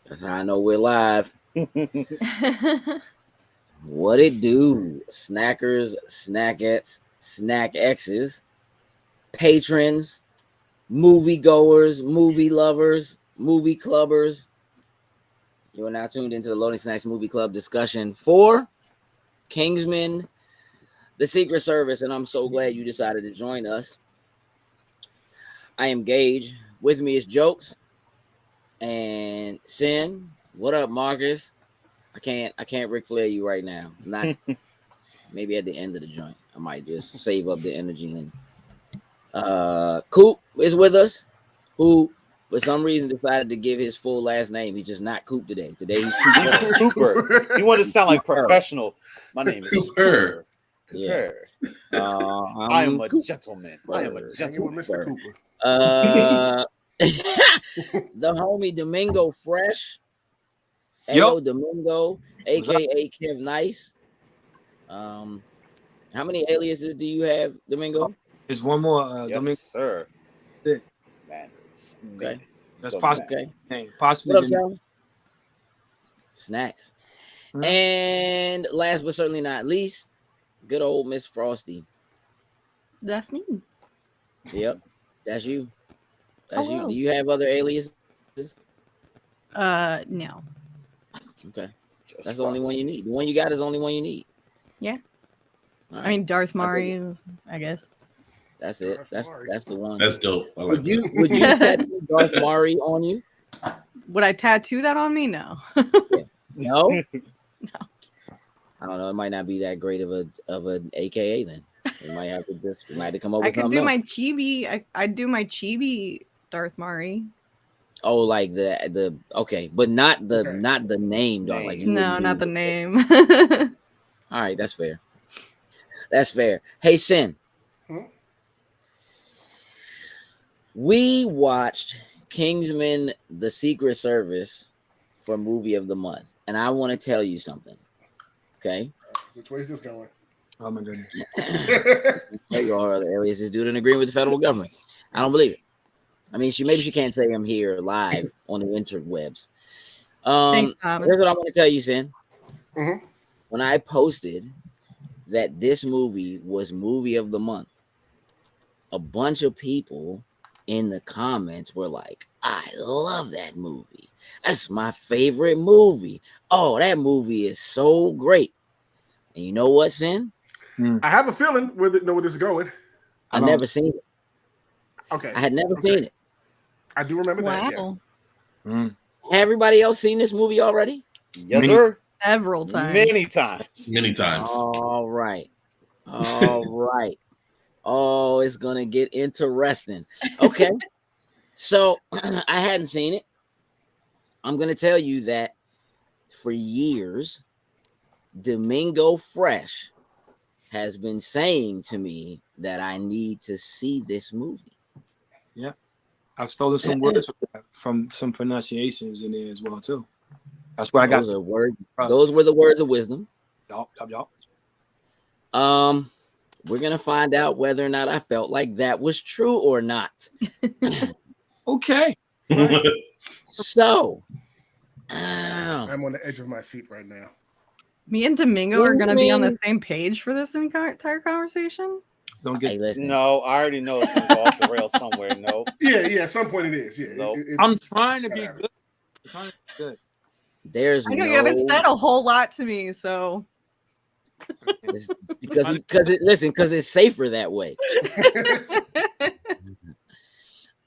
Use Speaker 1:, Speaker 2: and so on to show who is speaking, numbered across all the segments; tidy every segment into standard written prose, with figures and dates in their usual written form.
Speaker 1: That's how I know we're live. What it do? Snackers, snackettes, snack X's, patrons, movie goers, movie lovers, movie clubbers. You are now tuned into the Loading Snacks Movie Club discussion for Kingsman, the Secret Service, and I'm so glad you decided to join us. I am Gage. With me is Jokes and Sin. What up, Marcus? I can't Ric Flair you right now. Not maybe at the end of the joint. I might just save up the energy. And Coop is with us, who for some reason decided to give his full last name. He's just not Coop today. Today he's
Speaker 2: Cooper. You want to sound like professional. My name is Cooper.
Speaker 1: Yeah.
Speaker 2: I am a gentleman. I am a gentleman.
Speaker 3: Mr. Cooper.
Speaker 1: The homie Domingo Fresh.
Speaker 4: Yo,
Speaker 1: Domingo, aka Kev Nice. How many aliases do you have, Domingo?
Speaker 4: there's one more.
Speaker 2: Yes,
Speaker 4: Domingo.
Speaker 2: sir.
Speaker 4: Yeah.
Speaker 2: Man,
Speaker 1: Okay.
Speaker 4: That's possible.
Speaker 1: Okay.
Speaker 4: Name. Possibly.
Speaker 1: What up, Charles? Snacks.
Speaker 4: Mhm.
Speaker 1: And last but certainly not least, good old Miss Frosty.
Speaker 5: That's me.
Speaker 1: Yep, that's you. That's
Speaker 5: Hello.
Speaker 1: you. Do you have other aliases?
Speaker 5: No.
Speaker 1: Okay,
Speaker 2: Just
Speaker 1: that's the only one you
Speaker 2: Frosty.
Speaker 1: need. The one you got is the only one you need.
Speaker 5: Yeah.
Speaker 1: All
Speaker 5: I
Speaker 1: right,
Speaker 5: mean, Darth
Speaker 1: I
Speaker 5: Mari is, I guess.
Speaker 1: that's it. That's the one.
Speaker 3: That's dope. I like
Speaker 1: Would you tattoo Darth Mari on you?
Speaker 5: Would I tattoo that on me? No.
Speaker 1: No.
Speaker 5: No.
Speaker 1: I don't know. It might not be that great of an AKA then. We might have to come up
Speaker 5: I
Speaker 1: with
Speaker 5: could
Speaker 1: something
Speaker 5: do my
Speaker 1: else.
Speaker 5: chibi. I'd do my chibi Darth Mari.
Speaker 1: Oh, like the okay, but not the
Speaker 3: Okay.
Speaker 1: name, dog. Like you
Speaker 5: No,
Speaker 1: wouldn't
Speaker 5: not
Speaker 1: do
Speaker 5: the
Speaker 1: it.
Speaker 5: name.
Speaker 1: All right, that's fair. That's fair. Hey, Sin.
Speaker 3: Hmm?
Speaker 1: We watched Kingsman: The Secret Service for Movie of the Month, and I want to tell you something. Okay,
Speaker 3: Which way is this going?
Speaker 4: Oh my goodness.
Speaker 1: hey, your other aliases do it in agreement with the federal government. I don't believe it. I mean, maybe she can't say I'm here live on the interwebs.
Speaker 5: Thanks, Thomas.
Speaker 1: Here's what I want to tell you, Sin.
Speaker 3: Mhm.
Speaker 1: When I posted that this movie was movie of the month, a bunch of people in the comments were like, I love that movie. That's my favorite movie. Oh, that movie is so great. And you know what, Sin?
Speaker 3: I have a feeling where this is going.
Speaker 1: I never seen it.
Speaker 3: Okay.
Speaker 1: I had never
Speaker 3: Okay.
Speaker 1: seen it.
Speaker 3: I do remember that. Yes.
Speaker 5: Wow.
Speaker 4: Mm.
Speaker 1: Everybody else seen this movie already?
Speaker 2: Yes,
Speaker 4: Many-
Speaker 2: sir.
Speaker 5: Several times.
Speaker 2: Many times.
Speaker 3: Many times.
Speaker 1: All right. All right. Oh, it's gonna get interesting. Okay. So I hadn't seen it. I'm gonna tell you that for years, Domingo Fresh has been saying to me that I need to see this movie.
Speaker 4: I've stolen some words from some pronunciations in there as well too. That's where I got.
Speaker 1: Those are words. Those were the words of wisdom.
Speaker 4: Yup.
Speaker 1: We're gonna find out whether or not I felt like that was true or not.
Speaker 4: Okay.
Speaker 1: So,
Speaker 3: I'm on the edge of my seat right now.
Speaker 5: Me and Domingo are going to be on the
Speaker 1: Kingsman.
Speaker 5: same page for this entire conversation.
Speaker 4: Don't
Speaker 1: hey,
Speaker 4: get.
Speaker 1: listen.
Speaker 2: No, I already know it's going to go off the rails somewhere. No.
Speaker 3: Yeah. At some point it is. Yeah.
Speaker 2: Nope.
Speaker 4: I'm trying to be good. I'm trying to be good.
Speaker 1: There's
Speaker 5: I know
Speaker 1: no
Speaker 5: you haven't said a whole lot to me, so
Speaker 1: because it's safer that way.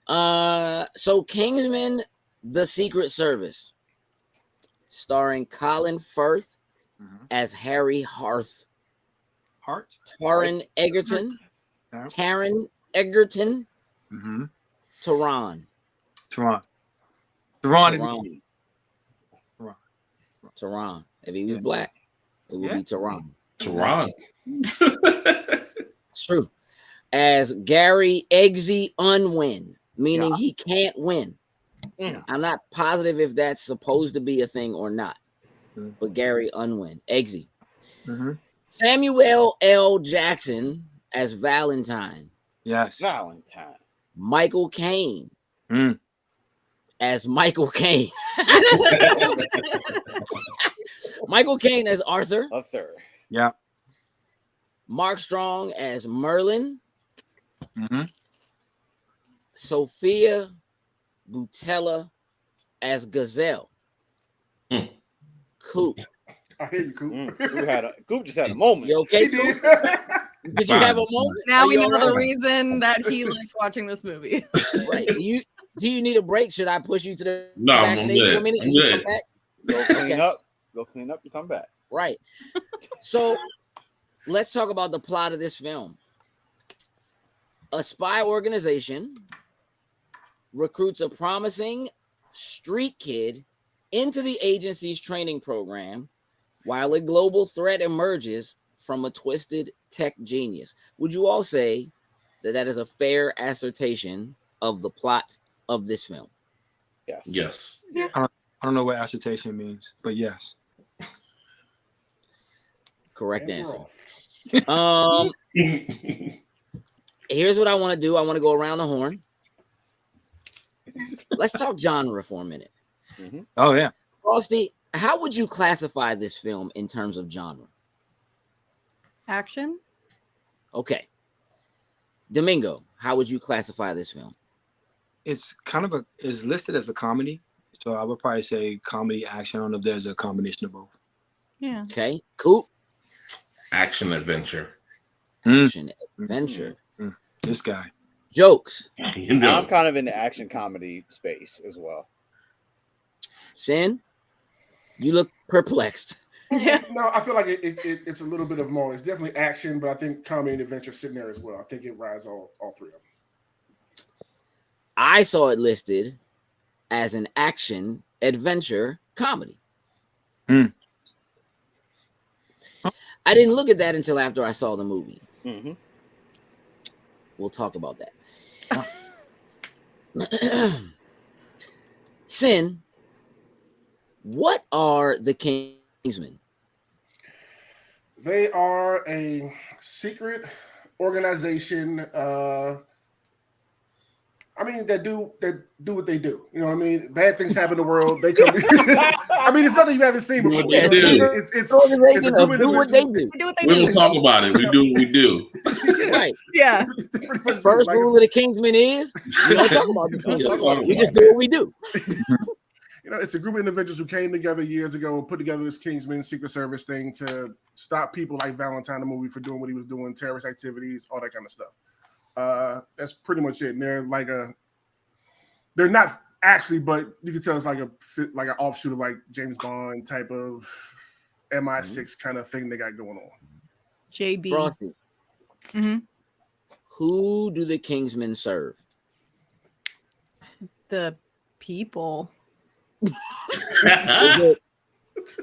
Speaker 1: So Kingsman: The Secret Service, starring Colin Firth as Harry Hart,
Speaker 4: Heart.
Speaker 1: Taron Egerton,
Speaker 4: Yeah.
Speaker 1: Taron Egerton,
Speaker 4: Mm-hmm.
Speaker 1: Taron,
Speaker 4: Taron.
Speaker 1: Taron. If he was black, it would be Taron.
Speaker 3: Taron.
Speaker 1: It's true. As Gary Eggsy Unwin, meaning he can't win.
Speaker 2: Mm.
Speaker 1: I'm not positive if that's supposed to be a thing or not.
Speaker 4: Mm.
Speaker 1: But Gary Unwin, Eggsy.
Speaker 4: Mm-hmm.
Speaker 1: Samuel L. Jackson as Valentine.
Speaker 4: Yes.
Speaker 2: Valentine.
Speaker 1: Michael Caine
Speaker 4: Mm.
Speaker 1: as Michael Caine. Michael Caine as Arthur.
Speaker 2: Arthur.
Speaker 4: Yeah.
Speaker 1: Mark Strong as Merlin.
Speaker 4: Mm-hmm.
Speaker 1: Sophia Boutella as Gazelle. Coop.
Speaker 3: I hear you, Coop.
Speaker 2: Coop just had a moment.
Speaker 1: You okay,
Speaker 3: He
Speaker 1: Coop?
Speaker 3: did.
Speaker 1: Did you have a moment?
Speaker 5: Now
Speaker 1: Are
Speaker 5: we
Speaker 1: you
Speaker 5: know
Speaker 1: all
Speaker 5: the
Speaker 1: right?
Speaker 5: reason that he likes watching this movie.
Speaker 1: Right. Do you need a break? Should I push you to the
Speaker 6: No, I'm
Speaker 1: backstage for a
Speaker 6: good.
Speaker 1: minute?
Speaker 6: I'm
Speaker 1: You
Speaker 6: good.
Speaker 1: come back?
Speaker 2: Go clean up. Go clean up and come back.
Speaker 1: Right. So let's talk about the plot of this film. A spy organization recruits a promising street kid into the agency's training program while a global threat emerges from a twisted tech genius. Would you all say that that is a fair assertion of the plot of this film?
Speaker 2: Yes.
Speaker 6: Yes.
Speaker 4: I don't know what assertion means, but yes.
Speaker 1: Correct
Speaker 3: And
Speaker 1: answer.
Speaker 3: we're off.
Speaker 1: Here's what I want to do. I want to go around the horn. Let's talk genre for a minute.
Speaker 2: Mm-hmm.
Speaker 4: Oh, yeah.
Speaker 1: Frosty, how would you classify this film in terms of genre?
Speaker 5: Action.
Speaker 1: Okay. Domingo, how would you classify this film?
Speaker 4: It's kind of it's listed as a comedy. So I would probably say comedy, action. I don't know if there's a combination of both.
Speaker 5: Yeah.
Speaker 1: Okay. Cool.
Speaker 6: Action adventure.
Speaker 1: Action adventure.
Speaker 4: This guy.
Speaker 1: Jokes.
Speaker 6: You know.
Speaker 2: I'm kind of in the action comedy space as well.
Speaker 1: Sin, you look perplexed.
Speaker 5: Yeah.
Speaker 3: No, I feel like it's a little bit of more. It's definitely action, but I think comedy and adventure sitting there as well. I think it rides all three of them.
Speaker 1: I saw it listed as an action adventure comedy.
Speaker 4: Mm.
Speaker 1: I didn't look at that until after I saw the movie.
Speaker 2: Mm-hmm.
Speaker 1: We'll talk about that. Sin, what are the Kingsmen?
Speaker 3: They are a secret organization. I mean, they do what they do. You know what I mean? Bad things happen in the world. They come. I mean, it's nothing you haven't seen before.
Speaker 6: What they do.
Speaker 3: It's
Speaker 1: Organization
Speaker 3: a
Speaker 1: of
Speaker 3: group
Speaker 1: do
Speaker 3: of
Speaker 1: what they do.
Speaker 5: We do what they
Speaker 6: We
Speaker 5: do.
Speaker 6: don't talk about it. We do what we do.
Speaker 1: Right.
Speaker 5: Yeah.
Speaker 1: First rule of the Kingsmen is we don't talk about the Kingsmen. We just do what we do.
Speaker 3: You know, it's a group of individuals who came together years ago and put together this Kingsman Secret Service thing to stop people like Valentine, the movie, for doing what he was doing, terrorist activities, all that kind of stuff. That's pretty much it. And they're not actually, but you can tell it's like an offshoot of like James Bond type of MI6 kind of thing they got going on.
Speaker 5: JB.
Speaker 1: Frosty,
Speaker 5: Mm-hmm.
Speaker 1: who do the Kingsmen serve?
Speaker 5: The people.
Speaker 1: Is it-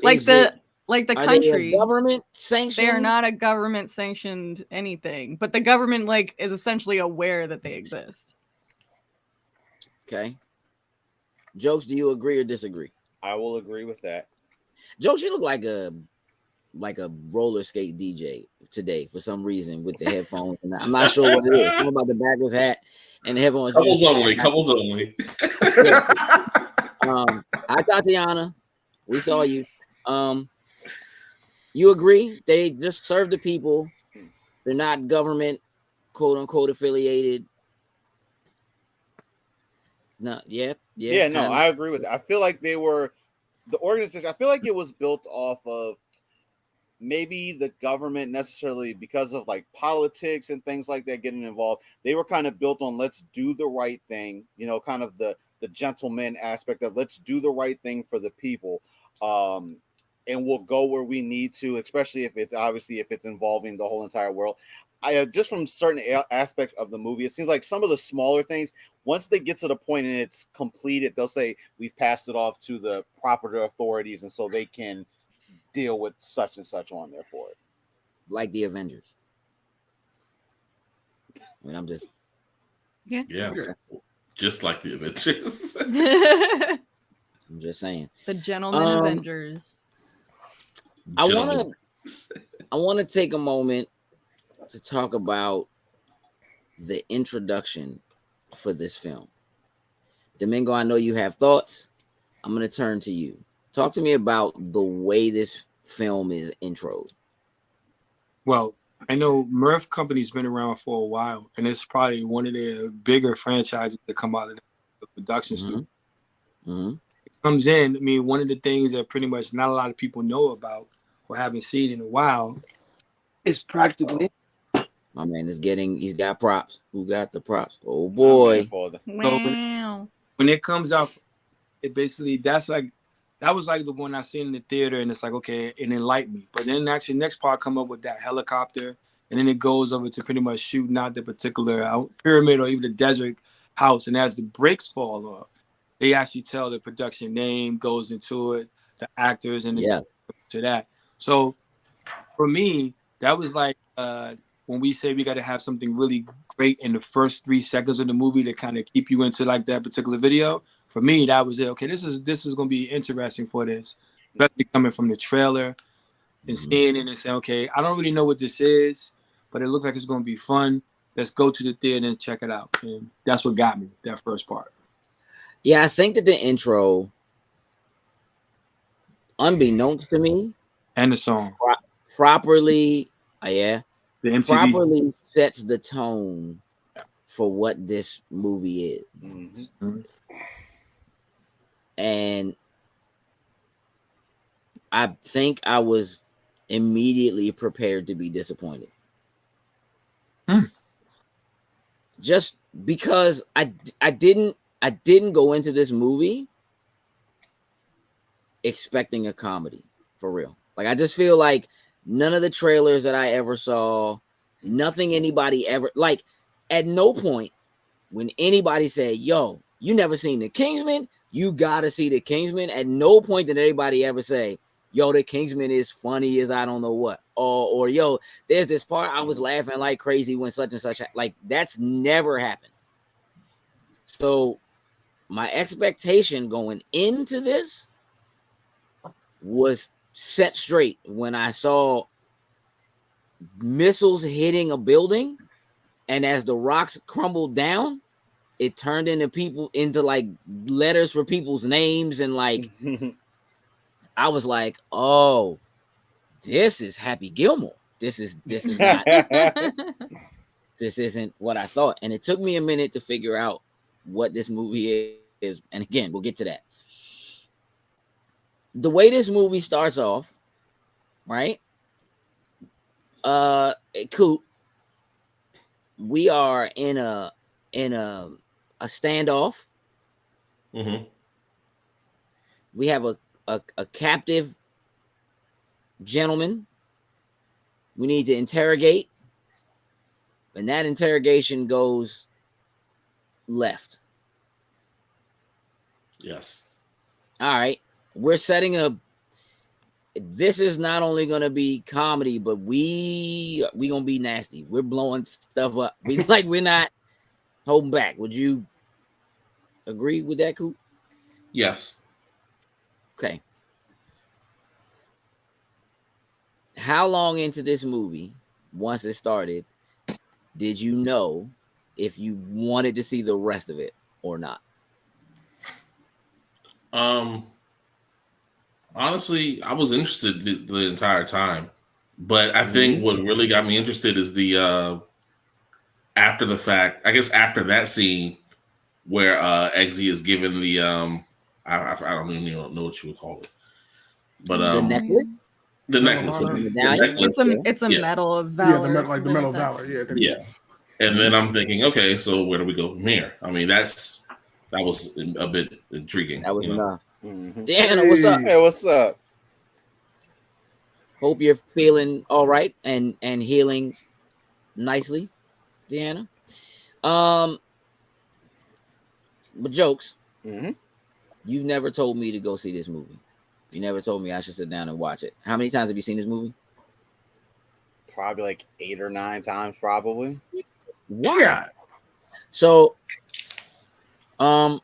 Speaker 5: Like
Speaker 1: is it-
Speaker 5: the
Speaker 1: are they a
Speaker 5: country.
Speaker 1: government sanctioned?
Speaker 5: They are not a government sanctioned anything, but the government like is essentially aware that they exist.
Speaker 1: Okay. Jokes, do you agree or disagree?
Speaker 2: I will agree with that.
Speaker 1: Jokes, you look like a roller skate DJ today for some reason with the headphones. And I'm not sure what it is. Something about the backwards hat and the headphones.
Speaker 6: Couples only. Couples only.
Speaker 1: Hi, Tatiana. We saw you. You agree? They just serve the people. They're not government, quote unquote, affiliated. No, yeah.
Speaker 2: No, I agree with that. I feel like they were the organization. I feel like it was built off of maybe the government necessarily because of like politics and things like that getting involved. They were kind of built on let's do the right thing, you know, kind of the gentleman aspect of let's do the right thing for the people. And we'll go where we need to, especially if it's involving the whole entire world. I just from certain aspects of the movie, it seems like some of the smaller things, once they get to the point and it's completed, they'll say we've passed it off to the proper authorities, and so they can deal with such and such on there for it.
Speaker 1: Like the Avengers. I mean, I'm just
Speaker 6: Yeah.
Speaker 1: okay.
Speaker 6: Just like the Avengers.
Speaker 5: The
Speaker 1: I'm just saying.
Speaker 5: Gentleman Avengers.
Speaker 1: I want to take a moment to talk about the introduction for this film, Domingo, I know you have thoughts. I'm gonna turn to you. Talk to me about the way this film is introed.
Speaker 4: Well, I know Merv Company's been around for a while, and it's probably one of their bigger franchises that come out of the production studio.
Speaker 1: Mm-hmm.
Speaker 4: It comes in. I mean, one of the things that pretty much not a lot of people know about or haven't seen in a while is practically.
Speaker 1: My man is he's got props. Who got the props? Oh boy.
Speaker 5: Wow.
Speaker 4: When it comes out, it basically that was like the one I seen in the theater, and it's like, okay, it enlightened me. But then actually next part come up with that helicopter, and then it goes over to pretty much shooting out the particular pyramid or even the desert house. And as the bricks fall off, they actually tell the production name, goes into it, the actors, and to that. So for me, that was like when we say we got to have something really great in the first 3 seconds of the movie to kind of keep you into like that particular video. For me, that was it. Okay, this is going to be interesting for this, especially coming from the trailer and seeing it and saying, okay, I don't really know what this is, but it looks like it's going to be fun. Let's go to the theater and check it out. And that's what got me, that first part.
Speaker 1: Yeah, I think that the intro, unbeknownst to me,
Speaker 4: and the song
Speaker 1: properly,
Speaker 4: the MTV
Speaker 1: properly sets the tone for what this movie is.
Speaker 2: Mm-hmm.
Speaker 1: And I think I was immediately prepared to be disappointed. Just because I didn't go into this movie expecting a comedy, for real. Like, I just feel like none of the trailers that I ever saw, nothing anybody ever, like, at no point when anybody said, yo, you never seen the Kingsman, you gotta see the Kingsman. At no point did anybody ever say, yo, the Kingsman is funny as I don't know what. Or yo, there's this part I was laughing like crazy when such and such. Like, that's never happened. So my expectation going into this was set straight when I saw missiles hitting a building, and as the rocks crumbled down, it turned into like letters for people's names, and like I was like, oh, this is Happy Gilmore. This is not this isn't what I thought. And it took me a minute to figure out what this movie is. And again, we'll get to that. The way this movie starts off, right? Coop, we are in a standoff.
Speaker 6: Mm-hmm.
Speaker 1: We have a captive gentleman we need to interrogate, and that interrogation goes left.
Speaker 6: Yes.
Speaker 1: All right, we're setting this is not only gonna be comedy, but we gonna be nasty. We're blowing stuff up. We're not holding back. Would you agree with that, Coop?
Speaker 6: Yes.
Speaker 1: Okay. How long into this movie, once it started, did you know if you wanted to see the rest of it or not?
Speaker 6: Honestly, I was interested the entire time, but I think what really got me interested is the after the fact. I guess after that scene where Eggsy is given the I don't even know what you would call it, but
Speaker 1: the necklace.
Speaker 6: The necklace.
Speaker 5: It's a medal of valor.
Speaker 3: Yeah, the medal of valor.
Speaker 6: Yeah. And then I'm thinking, okay, so where do we go from here? I mean, that was a bit intriguing.
Speaker 1: That was enough.
Speaker 2: Mm-hmm.
Speaker 1: Deanna, what's up?
Speaker 2: Hey, what's up?
Speaker 1: Hope you're feeling all right and healing nicely, Deanna. But jokes.
Speaker 2: Mm-hmm.
Speaker 1: You've never told me to go see this movie. You never told me I should sit down and watch it. How many times have you seen this movie?
Speaker 2: Probably like 8 or 9 times, probably.
Speaker 1: Why? Yeah. So, man,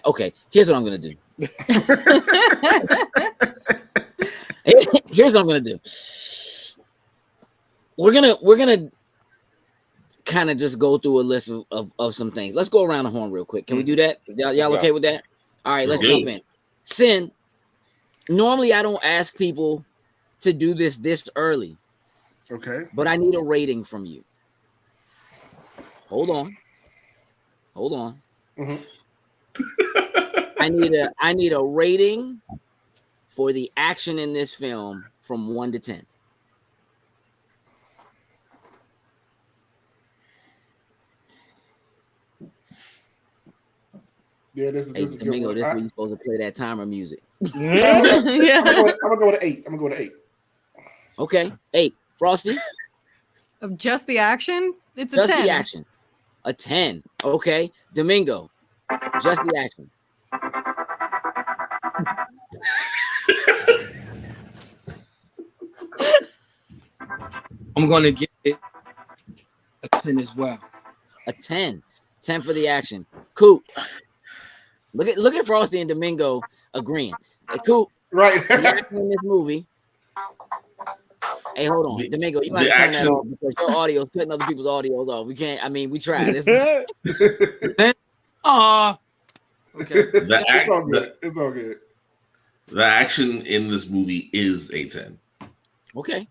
Speaker 1: okay. Here's what I'm gonna do. Here's what I'm gonna do. We're gonna kind of just go through a list of some things. Let's go around the horn real quick. Can we do that? Y'all okay with that? All right, let's jump in. Sin. Normally, I don't ask people to do this early.
Speaker 3: Okay.
Speaker 1: But I need a rating from you. Hold on.
Speaker 3: Mm-hmm.
Speaker 1: I need a rating for the action in this film from 1 to 10.
Speaker 3: Yeah, this is
Speaker 1: Domingo,
Speaker 3: good.
Speaker 1: this is where you're supposed to play that timer music.
Speaker 3: I'm gonna go with 8. I'm gonna go with 8.
Speaker 1: Okay, 8. Frosty?
Speaker 5: Of just the action? It's a
Speaker 1: Just
Speaker 5: 10.
Speaker 1: the action. A 10. Okay. Domingo. Just the action.
Speaker 4: I'm gonna give it a 10 as well.
Speaker 1: A 10. 10 for the action. Coop. Look at Frosty and Domingo agreeing. Coop.
Speaker 3: Right.
Speaker 1: The action in this movie. Hey, hold on. Domingo, you got to turn that off because your audio is cutting other people's audios off. We can't. I mean, we tried.
Speaker 4: Okay.
Speaker 3: It's all good.
Speaker 6: The action in this movie is a 10.
Speaker 1: Okay.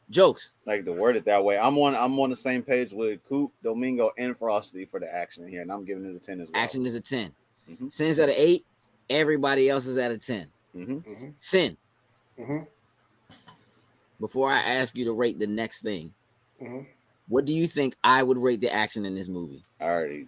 Speaker 1: Jokes.
Speaker 2: Like to word it that way. I'm on the same page with Coop, Domingo, and Frosty for the action here, and I'm giving it a 10 as well.
Speaker 1: Action is a 10.
Speaker 2: Mm-hmm.
Speaker 1: Sin's at an 8. Everybody else is at a 10.
Speaker 2: Mm-hmm.
Speaker 3: Mm-hmm.
Speaker 1: Sin.
Speaker 3: Mm-hmm.
Speaker 1: Before I ask you to rate the next thing,
Speaker 3: Mm-hmm.
Speaker 1: what do you think I would rate the action in this movie?
Speaker 2: Alrighty.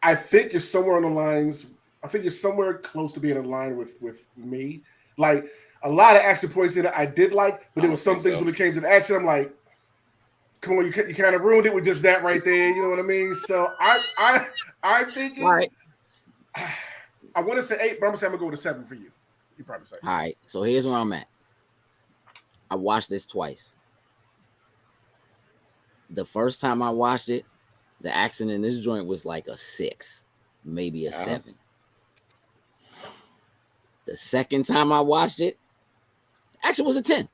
Speaker 3: I think you're somewhere on the lines. I think you're somewhere close to being in line with me. Like a lot of action points in it I did like, but there was some things when it came to the action, I'm like, come on, you kind of ruined it with just that right there. You know what I mean? So I'm thinking.
Speaker 1: All right.
Speaker 3: I want to say 8, but I'm gonna say I'm gonna go with a 7 for you. You probably say.
Speaker 1: All right. So here's where I'm at. I watched this twice. The first time I watched it, the action in this joint was like a 6, maybe a 7. The second time I watched it, action was a 10.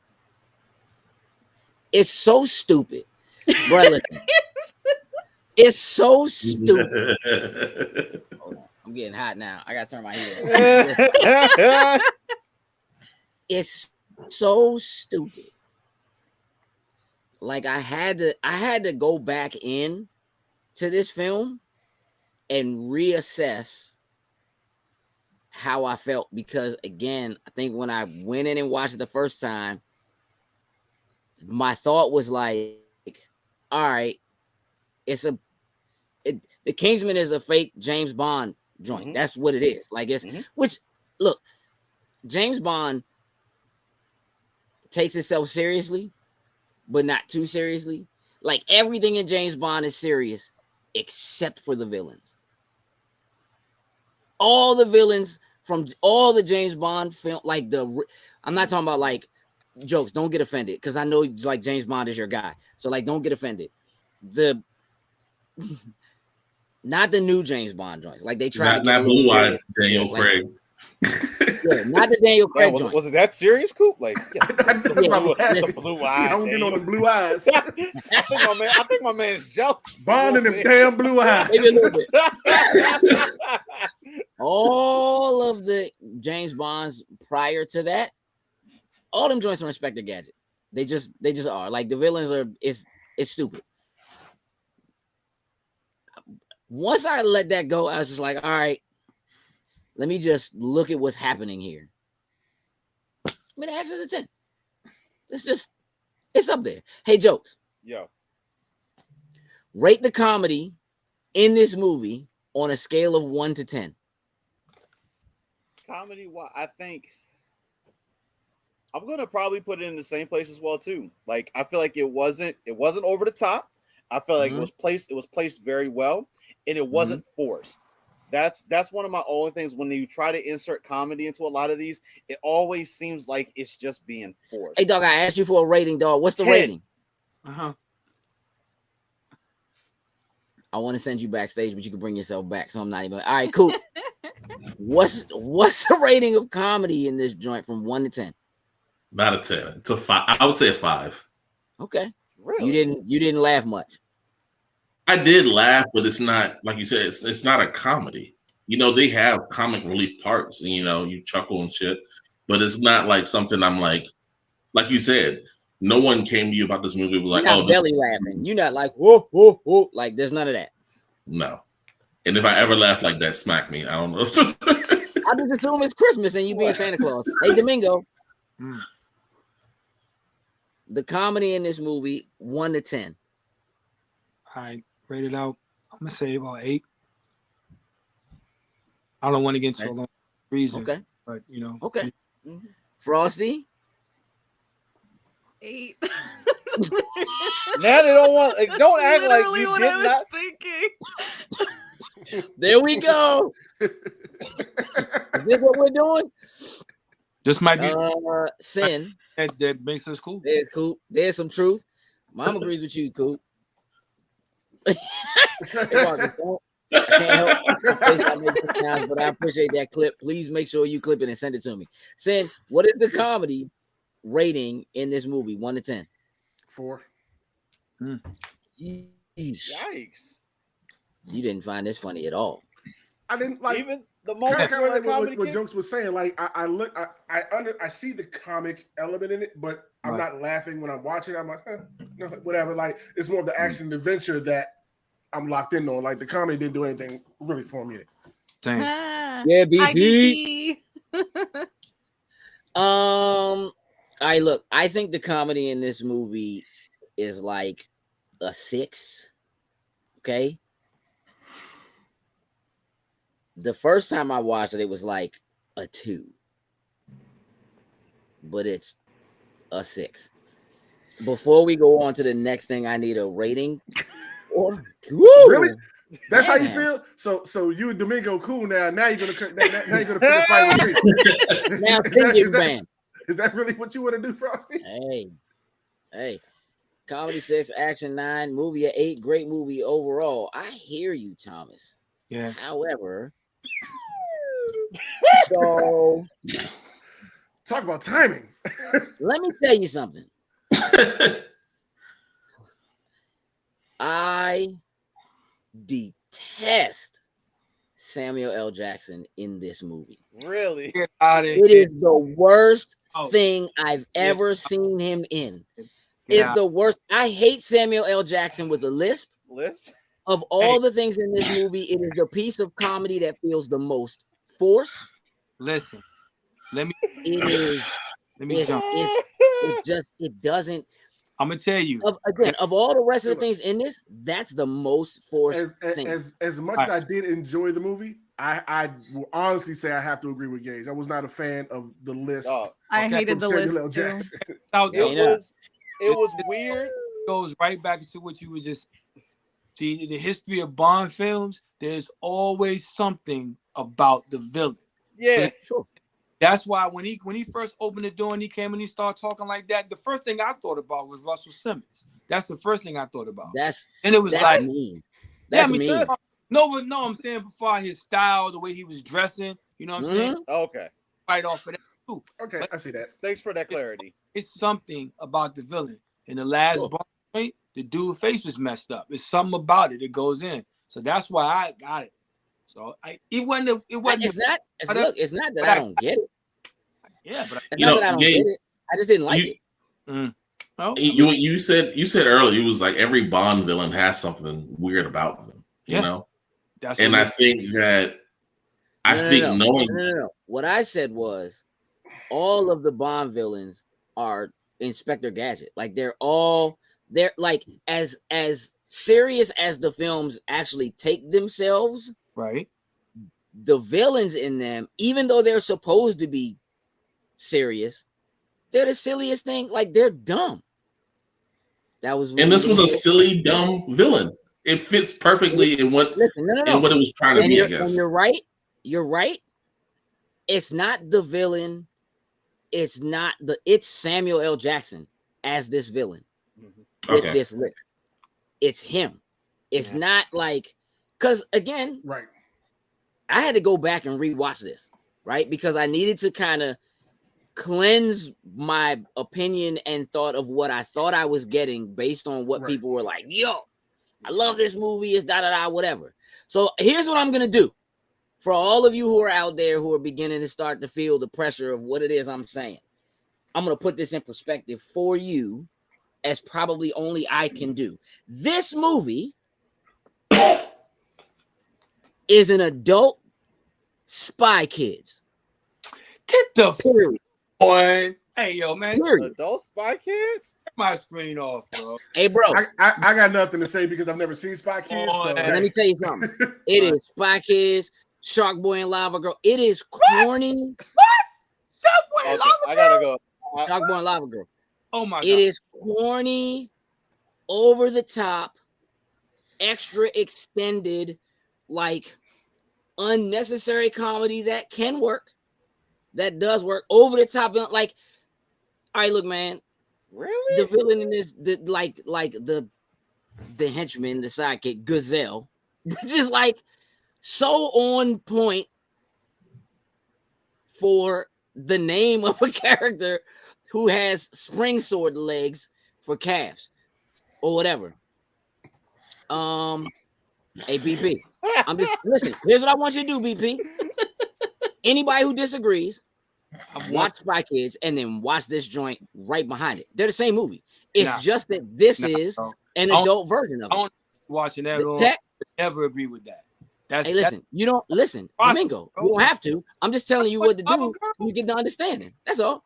Speaker 1: It's so stupid. Bro, listen. It's so stupid. Hold on. I'm getting hot now. I gotta turn my heat on. It's so stupid. Like I had to go back in to this film and reassess how I felt, because again, I think when I went in and watched it the first time, my thought was like, all right, the Kingsman is a fake James Bond joint. Mm-hmm. That's what it is. Like it's which look, James Bond takes itself seriously, but not too seriously. Like everything in James Bond is serious except for the villains. All the villains from all the James Bond film, like I'm not talking about like jokes. Don't get offended, because I know like James Bond is your guy. So like, don't get offended. Not the new James Bond joints. Like they try to get
Speaker 6: not Blue Eyes Daniel Craig.
Speaker 1: Yeah, not the Daniel Craig joint.
Speaker 2: Was it that serious, Coop? Like,
Speaker 3: the
Speaker 2: blue eyes.
Speaker 3: I don't get on the blue eyes.
Speaker 2: I think my man's jealous.
Speaker 3: Bond and them damn blue eyes.
Speaker 1: Maybe a little bit. All of the James Bonds prior to that, all them joints are Inspector Gadget. They just are. Like the villains are. It's stupid. Once I let that go, I was just like, all right, let me just look at what's happening here. I mean, the action's a 10. It's up there. Hey, jokes.
Speaker 2: Yo.
Speaker 1: Rate the comedy in this movie on a scale of 1 to 10.
Speaker 2: Comedy, I think I'm gonna probably put it in the same place as well too. Like I feel like it wasn't over the top. I feel like it was placed very well, and it wasn't forced. That's one of my only things. When you try to insert comedy into a lot of these, it always seems like it's just being forced.
Speaker 1: Hey, dog, I asked you for a rating, dog. What's the rating? I want to send you backstage, but you can bring yourself back, so I'm not even. All right, cool. What's the rating of comedy in this joint from 1 to 10?
Speaker 6: Not a 10. It's a 5. I would say a 5.
Speaker 1: Okay.
Speaker 2: Really?
Speaker 1: You didn't laugh much.
Speaker 6: I did laugh, but it's not like you said. It's not a comedy. You know, they have comic relief parts, and you chuckle and shit. But it's not like something I'm like you said. No one came to you about this movie. Was
Speaker 1: You're
Speaker 6: like,
Speaker 1: not
Speaker 6: oh,
Speaker 1: belly laughing. You're not like whoa, whoa, whoa. Like there's none of that.
Speaker 6: no. And if I ever laugh like that, smack me. I don't know.
Speaker 1: I just assume it's Christmas and you being Santa Claus. Hey, Domingo. The comedy in this movie, 1 to 10.
Speaker 4: All right, rate it out. I'm gonna say about 8. I don't want to get into a long reason.
Speaker 1: Okay.
Speaker 4: But
Speaker 1: Okay. Frosty.
Speaker 5: 8.
Speaker 2: Now they don't want. Don't act like
Speaker 5: Literally
Speaker 2: you
Speaker 5: what
Speaker 2: did
Speaker 5: I was
Speaker 2: not.
Speaker 5: thinking.
Speaker 1: There we go. Is this what we're doing?
Speaker 4: this might be
Speaker 1: Sin.
Speaker 4: that makes us cool.
Speaker 1: There's Coop. There's some truth. Mom agrees with you, Coop. Hey, Marcus, I can't help but I appreciate that clip. Please make sure you clip it and send it to me. Sin, what is the comedy rating in this movie? 1 to 10.
Speaker 3: 4.
Speaker 1: Yeesh.
Speaker 2: Yikes!
Speaker 1: You didn't find this funny at all.
Speaker 3: I didn't like
Speaker 2: Even the
Speaker 3: kind
Speaker 2: moment
Speaker 3: of
Speaker 2: where the
Speaker 3: like
Speaker 2: comedy
Speaker 3: what
Speaker 2: came.
Speaker 3: Jokes was saying. Like I see the comic element in it, but I'm not laughing when I'm watching. I'm like, no, whatever. Like it's more of the action and adventure that I'm locked in on. Like the comedy didn't do anything really for me.
Speaker 4: Same.
Speaker 1: Yeah, BP. All right, look, I think the comedy in this movie is like a 6. Okay. The first time I watched it, it was like a 2. But it's a 6. Before we go on to the next thing, I need a rating.
Speaker 3: Really? That's how you
Speaker 1: Man.
Speaker 3: feel? So you and Domingo cool now. Now you're gonna pick a fight with me.
Speaker 1: Now think it, man.
Speaker 3: Is that really what you want to do, Frosty?
Speaker 1: Hey. Comedy 6, action 9, movie 8, great movie overall. I hear you, Thomas.
Speaker 4: Yeah.
Speaker 1: However, so
Speaker 3: talk about timing.
Speaker 1: let me tell you something. I detest Samuel L. Jackson in this movie.
Speaker 2: Really?
Speaker 1: It is the worst thing I've ever seen him in. It's the worst. I hate Samuel L. Jackson with a lisp. Of all the things in this movie, it is the piece of comedy that feels the most forced.
Speaker 4: Listen, let me
Speaker 1: jump. It doesn't.
Speaker 4: I'm gonna tell you
Speaker 1: of all the rest of the things in this, that's the most forced thing.
Speaker 3: As much as I did enjoy the movie, I will honestly say I have to agree with Gage. I was not a fan of the list.
Speaker 5: I hated the list.
Speaker 2: It was weird.
Speaker 4: Goes right back to what you were just. See, the history of Bond films, there's always something about the villain.
Speaker 2: Yeah,
Speaker 1: sure.
Speaker 4: That's why when he first opened the door and he came and he started talking like that, the first thing I thought about was Russell Simmons. That's the first thing I thought about. And it was like
Speaker 1: mean. That's mean.
Speaker 4: No, I'm saying before his style, the way he was dressing, you know what I'm saying?
Speaker 2: Okay.
Speaker 4: Right off of that too.
Speaker 3: Okay, I see that.
Speaker 2: Thanks for that clarity.
Speaker 4: It's something about the villain. In the last Bond point, the dude's face was messed up. It's something about it that goes in. So that's why I got it. So it wasn't.
Speaker 1: It's not that I don't get it.
Speaker 4: Yeah, but
Speaker 1: it's not that I don't get it. I just didn't like it.
Speaker 6: You said earlier, it was like every Bond villain has something weird about them. You know, I think that
Speaker 1: No. What I said was all of the Bond villains are Inspector Gadget. Like they're like as serious as the films actually take themselves.
Speaker 4: Right.
Speaker 1: The villains in them, even though they're supposed to be serious, they're the silliest thing. Like they're dumb. That was,
Speaker 6: and this was a silly, dumb villain. It fits perfectly in what in what it was trying to be. I guess.
Speaker 1: And you're right. You're right. It's not the villain. It's Samuel L. Jackson as this villain with this lick. It's him. It's not like, because again,
Speaker 3: right.
Speaker 1: I had to go back and rewatch this, right? Because I needed to kind of cleanse my opinion and thought of what I thought I was getting based on what people were like, yo, I love this movie, it's da-da-da, whatever. So here's what I'm going to do. For all of you who are out there who are beginning to start to feel the pressure of what it is I'm saying, I'm going to put this in perspective for you as probably only I can do. This movie is an adult Spy Kids.
Speaker 4: Get the
Speaker 1: Period.
Speaker 4: boy. Hey, yo, man.
Speaker 1: Period.
Speaker 2: Adult Spy Kids?
Speaker 4: Get my screen off, bro.
Speaker 1: Hey, bro.
Speaker 3: I got nothing to say because I've never seen Spy Kids. So,
Speaker 1: Let me tell you something. It is Spy Kids, Shark Boy and Lava Girl. It is corny.
Speaker 4: Shark Boy and
Speaker 2: Okay,
Speaker 4: Lava
Speaker 2: I gotta go.
Speaker 1: Shark Boy and Lava Girl.
Speaker 4: Oh my god.
Speaker 1: It is corny, over the top, extra extended, like unnecessary comedy that can work. That does work. Over the top, like, all right, look, man.
Speaker 2: Really?
Speaker 1: The villain in this, the henchman, the sidekick, Gazelle, which is like so on point for the name of a character who has spring sword legs for calves or whatever. Hey, BP, I'm just listen. Here's what I want you to do, BP. Anybody who disagrees, watch Spy Kids and then watch this joint right behind it. They're the same movie. It's just that this is an adult version of it.
Speaker 4: I don't watching that.
Speaker 1: That,
Speaker 4: never agree with that. That's,
Speaker 1: hey, listen, you don't listen, Domingo. You don't have to. I'm just telling you what to do so you get the understanding. That's all.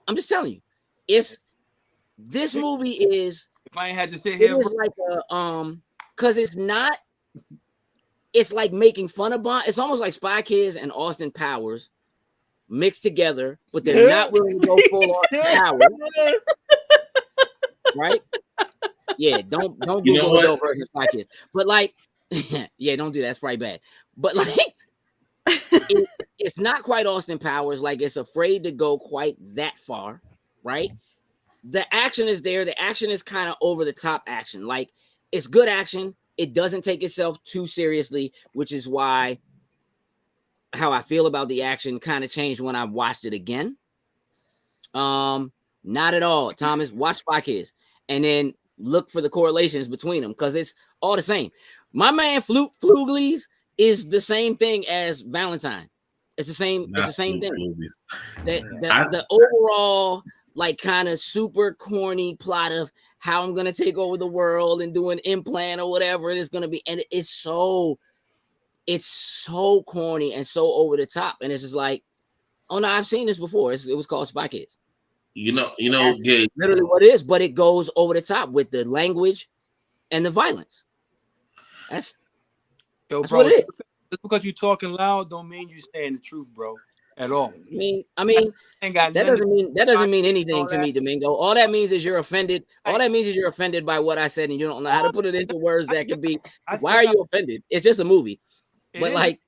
Speaker 1: I'm just telling you. This movie is.
Speaker 4: If I ain't had to sit here,
Speaker 1: it is like a because it's not. It's like making fun of Bond. It's almost like Spy Kids and Austin Powers mixed together, but they're not willing to go full Austin Powers. Right? Yeah, don't do the adult version of Spy Kids. But like, yeah, don't do that. It's probably bad. But like, it's not quite Austin Powers. Like, it's afraid to go quite that far, right? The action is there. The action is kind of over the top action. Like, it's good action. It doesn't take itself too seriously, which is why how I feel about the action kind of changed when I watched it again. Not at all, Thomas. Watch Spy Kids and then look for the correlations between them because it's all the same. My man Fluglies is the same thing as Valentine. It's the same. It's the same thing. The overall like kind of super corny plot of how I'm gonna take over the world and do an implant or whatever it is gonna be, and it's so corny and so over the top, and it's just like, oh no, I've seen this before. It was called Spy Kids.
Speaker 6: That's
Speaker 1: literally what it is, but it goes over the top with the language and the violence. That's what it is.
Speaker 4: Just because you're talking loud don't mean you're saying the truth, bro. At all.
Speaker 1: I mean, that doesn't mean anything to me, Domingo. All that means is you're offended. All that means is you're offended by what I said, and you don't know how to put it into words that could be. Why are you offended? It's just a movie. But like,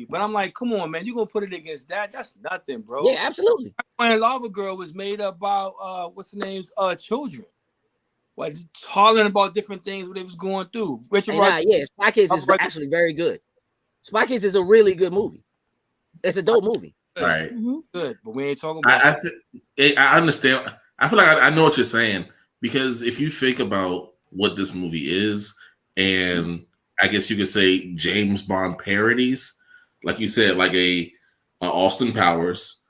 Speaker 4: but I'm like, come on, man, you gonna put it against that? That's nothing, bro.
Speaker 1: Yeah, absolutely.
Speaker 4: When Lava Girl was made up about what's the name's children, like hollering about different things what they was going through.
Speaker 1: Spy Kids is actually very good. Spy Kids is a really good movie. It's a dope movie.
Speaker 6: Right.
Speaker 4: Good, but we ain't talking about.
Speaker 6: I understand. I feel like I know what you're saying because if you think about what this movie is, and I guess you could say James Bond parodies, like you said, like a Austin Powers,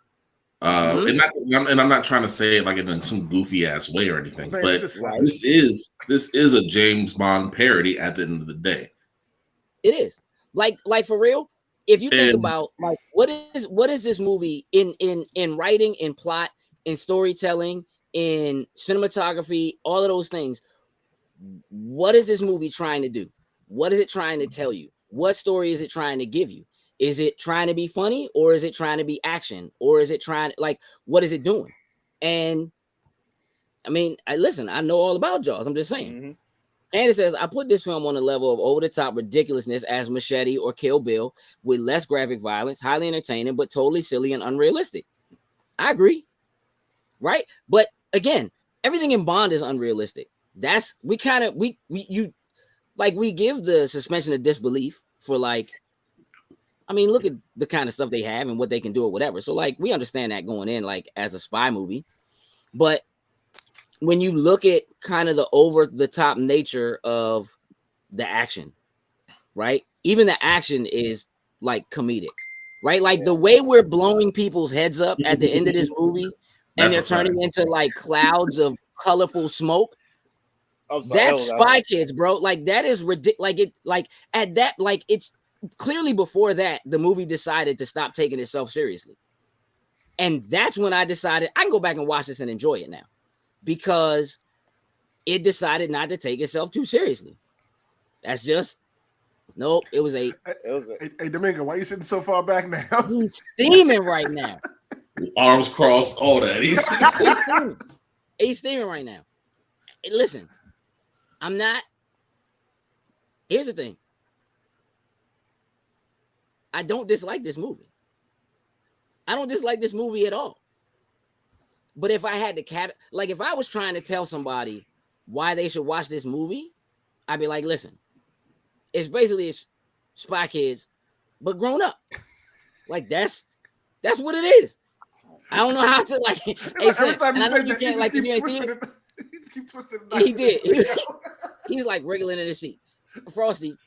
Speaker 6: and I'm not trying to say it like in some goofy ass way or anything, but this is a James Bond parody at the end of the day.
Speaker 1: It is like for real. If you think about like what is this movie in writing, in plot, in storytelling, in cinematography, all of those things, what is this movie trying to do? What is it trying to tell you? What story is it trying to give you? Is it trying to be funny, or is it trying to be action, or is it trying like what is it doing? And I mean, I know all about Jaws. I'm just saying.
Speaker 2: Mm-hmm.
Speaker 1: And it says, I put this film on a level of over-the-top ridiculousness as Machete or Kill Bill with less graphic violence, highly entertaining, but totally silly and unrealistic. I agree. Right? But again, everything in Bond is unrealistic. We give the suspension of disbelief for like, I mean, look at the kind of stuff they have and what they can do or whatever. So like, we understand that going in like as a spy movie, but when you look at kind of the over the top nature of the action, right? Even the action is like comedic, right? Like the way we're blowing people's heads up at the end of this movie and they're turning into like clouds of colorful smoke. That's Spy Kids, bro. Like that is ridiculous. Like it, like at that, like it's clearly before that the movie decided to stop taking itself seriously, and that's when I decided I can go back and watch this and enjoy it now because it decided not to take itself too seriously. That's just nope. It was a.
Speaker 3: Hey, Domingo, why are you sitting so far back now?
Speaker 1: He's steaming right now.
Speaker 6: Arms crossed, all that.
Speaker 1: He's steaming right now. Hey, listen. I'm not. Here's the thing. I don't dislike this movie. I don't dislike this movie at all. But if I had to like if I was trying to tell somebody why they should watch this movie, I'd be like, listen, it's basically Spy Kids, but grown up. Like that's what it is. I don't know how to like. Hey, Sam, and I know you can't like if you ain't seen it.
Speaker 3: He just keep twisting.
Speaker 1: He did. He's like wriggling in his seat. Frosty,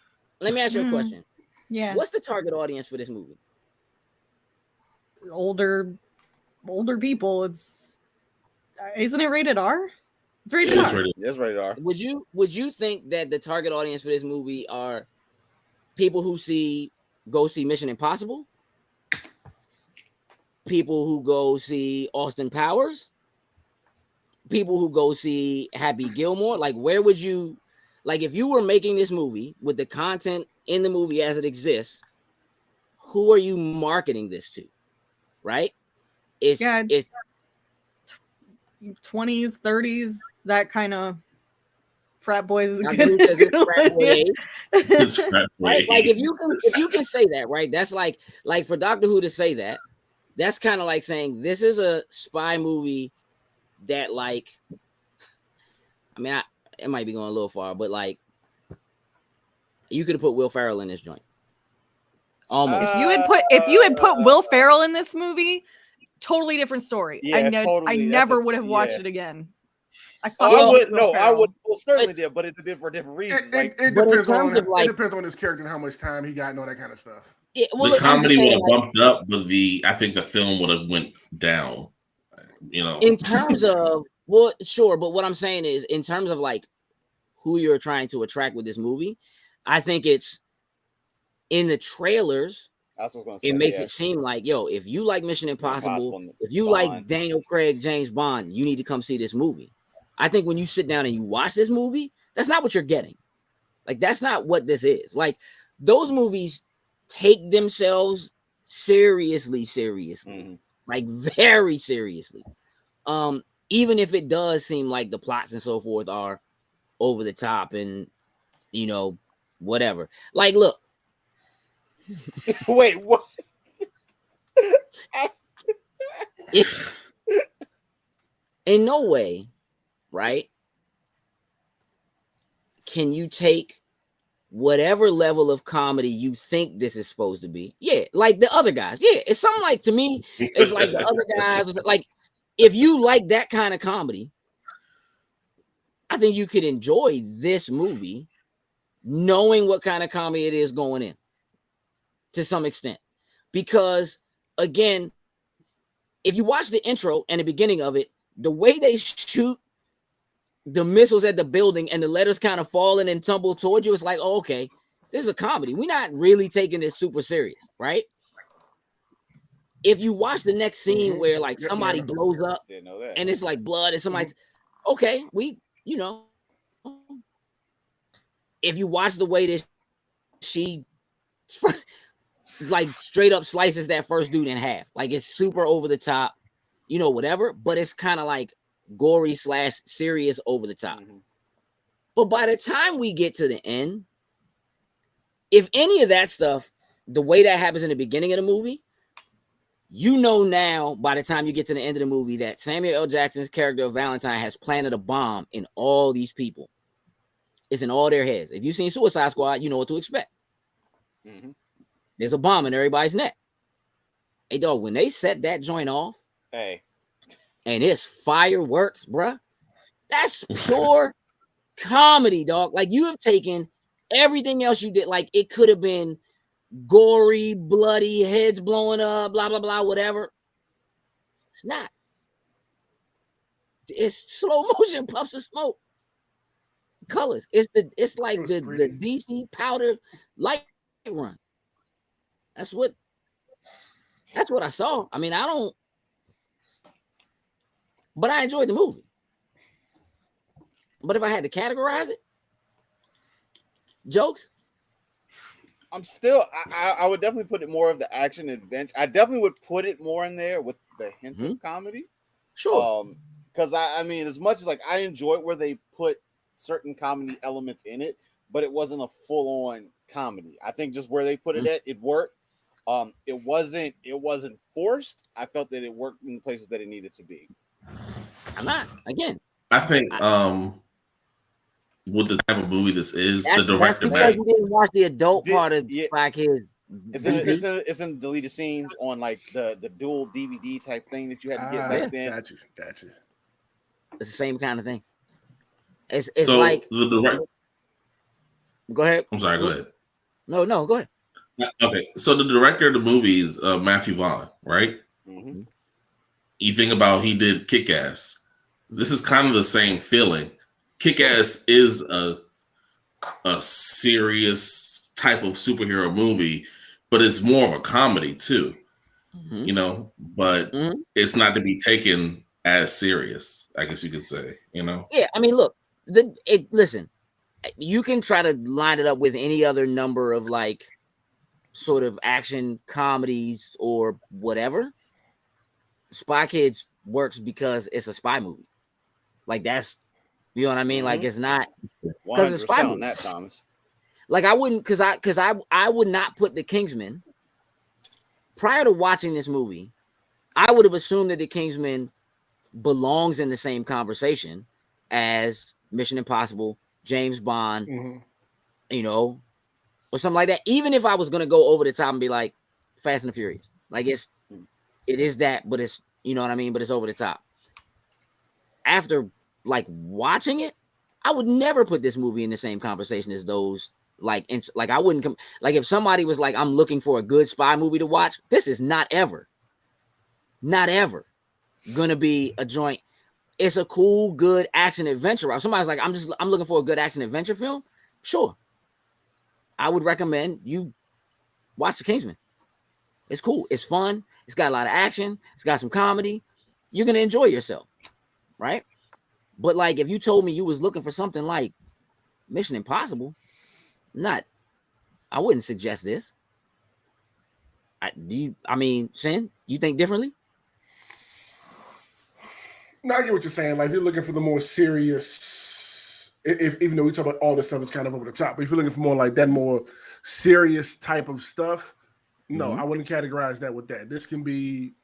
Speaker 1: let me ask you a question.
Speaker 5: Yeah.
Speaker 1: What's the target audience for this movie?
Speaker 5: Older people. Isn't it rated R? It's rated R.
Speaker 2: It's rated R.
Speaker 1: Would you think that the target audience for this movie are people who go see Mission Impossible? People who go see Austin Powers? People who go see Happy Gilmore? Like, where would you, like, if you were making this movie with the content in the movie as it exists, who are you marketing this to? Right? It's 20s,
Speaker 5: 30s, that kind of frat boys is
Speaker 1: good.
Speaker 6: It's frat boy.
Speaker 1: Right? Like if you can say that, right? That's like for Doctor Who to say that, that's kind of like saying this is a spy movie that, like, I mean, it might be going a little far, but like you could have put Will Ferrell in this joint. Almost.
Speaker 5: If you had put Will Ferrell in this movie, totally different story.
Speaker 2: Yeah,
Speaker 5: I never would have watched it again.
Speaker 2: I would certainly did, but it did for different reasons.
Speaker 3: It depends on his character and how much time he got and all that kind of stuff.
Speaker 1: Yeah, well,
Speaker 6: the comedy would have bumped up, but I think the film would have went down. You know,
Speaker 1: in terms of sure, but what I'm saying is, in terms of like who you're trying to attract with this movie, I think it's in the trailers. It makes it seem like, yo, if you like Mission Impossible, if you like Daniel Craig, James Bond, you need to come see this movie. I think when you sit down and you watch this movie, that's not what you're getting. Like, that's not what this is. Like, those movies take themselves seriously, like very seriously. Even if it does seem like the plots and so forth are over the top and, you know, whatever. Like, look.
Speaker 2: Wait, what?
Speaker 1: In no way, right, can you take whatever level of comedy you think this is supposed to be. Yeah, like the other guys. Yeah, it's something like, to me, it's like the other guys. Like, if you like that kind of comedy, I think you could enjoy this movie knowing what kind of comedy it is going in to some extent. Because, again, if you watch the intro and the beginning of it, the way they shoot the missiles at the building and the letters kind of falling and tumble towards you, it's like, oh, okay, this is a comedy. We're not really taking this super serious, right? If you watch the next scene where like somebody blows up and it's like blood and somebody's okay, you know, if you watch the way that she like straight up slices that first dude in half, like it's super over the top, you know, whatever, but it's kind of like gory / serious over the top. But by the time we get to the end, if any of that stuff, the way that happens in the beginning of the movie, you know now by the time you get to the end of the movie that Samuel L. Jackson's character of Valentine has planted a bomb in all these people. It's in all their heads. If you've seen Suicide Squad, you know what to expect. there's a bomb in everybody's neck. Hey, dog, when they set that joint off,
Speaker 2: Hey,
Speaker 1: and it's fireworks, bruh, that's pure comedy, dog. Like, you have taken everything else you did. Like, it could have been gory, bloody, heads blowing up, blah, blah, blah, whatever. It's not. It's slow motion puffs of smoke. Colors. It's like the DC powder light run. That's what I saw. I mean, but I enjoyed the movie. But if I had to categorize it, jokes.
Speaker 2: I would definitely put it more of the action adventure. I definitely would put it more in there with the hint of comedy.
Speaker 1: Sure.
Speaker 2: Because I mean, as much as like I enjoyed where they put certain comedy elements in it, but it wasn't a full-on comedy. I think just where they put it at, it worked. It wasn't forced. I felt that it worked in the places that it needed to be.
Speaker 1: I'm not again.
Speaker 6: I think with the type of movie this is, the
Speaker 1: That's
Speaker 6: director
Speaker 1: because you didn't watch the adult part of
Speaker 2: yeah.
Speaker 1: Spy Kids.
Speaker 2: It's in deleted scenes on like the dual DVD type thing that you had to get back then.
Speaker 3: Got you.
Speaker 1: It's the same kind of thing. It's
Speaker 6: so
Speaker 1: like
Speaker 6: the director.
Speaker 1: Go ahead.
Speaker 6: I'm sorry. Go ahead.
Speaker 1: No, go ahead.
Speaker 6: Okay, so the director of the movie is Matthew Vaughn, right?
Speaker 2: Mm-hmm.
Speaker 6: You think about he did Kick-Ass. This is kind of the same feeling. Kick-Ass is a serious type of superhero movie, but it's more of a comedy too. You know, but it's not to be taken as serious, I guess you could say. You know?
Speaker 1: Yeah, I mean, look, listen, you can try to line it up with any other number of like sort of action comedies or whatever. Spy Kids works because it's a spy movie. Like, that's, you know what I mean? Like, it's not because it's a spy movie.
Speaker 2: That, Thomas.
Speaker 1: Like, I wouldn't, because I would not put the Kingsman. Prior to watching this movie, I would have assumed that the Kingsman belongs in the same conversation as Mission Impossible, James Bond, you know, or something like that. Even if I was going to go over the top and be like Fast and the Furious, like it is that, but it's, you know what I mean? But it's over the top. After like watching it, I would never put this movie in the same conversation as those. Like I wouldn't come. Like, if somebody was like, I'm looking for a good spy movie to watch, this is not ever gonna be a joint. It's a cool, good action adventure. If somebody's like, I'm looking for a good action adventure film, sure, I would recommend you watch The Kingsman. It's cool. It's fun. It's got a lot of action. It's got some comedy. You're gonna enjoy yourself, right? But like, if you told me you was looking for something like Mission Impossible, I wouldn't suggest this. Sin, you think differently?
Speaker 3: No, I get what you're saying. Like, if you're looking for the more serious, even though we talk about all this stuff is kind of over the top, but if you're looking for more like that, more serious type of stuff, no, I wouldn't categorize that with that. This can be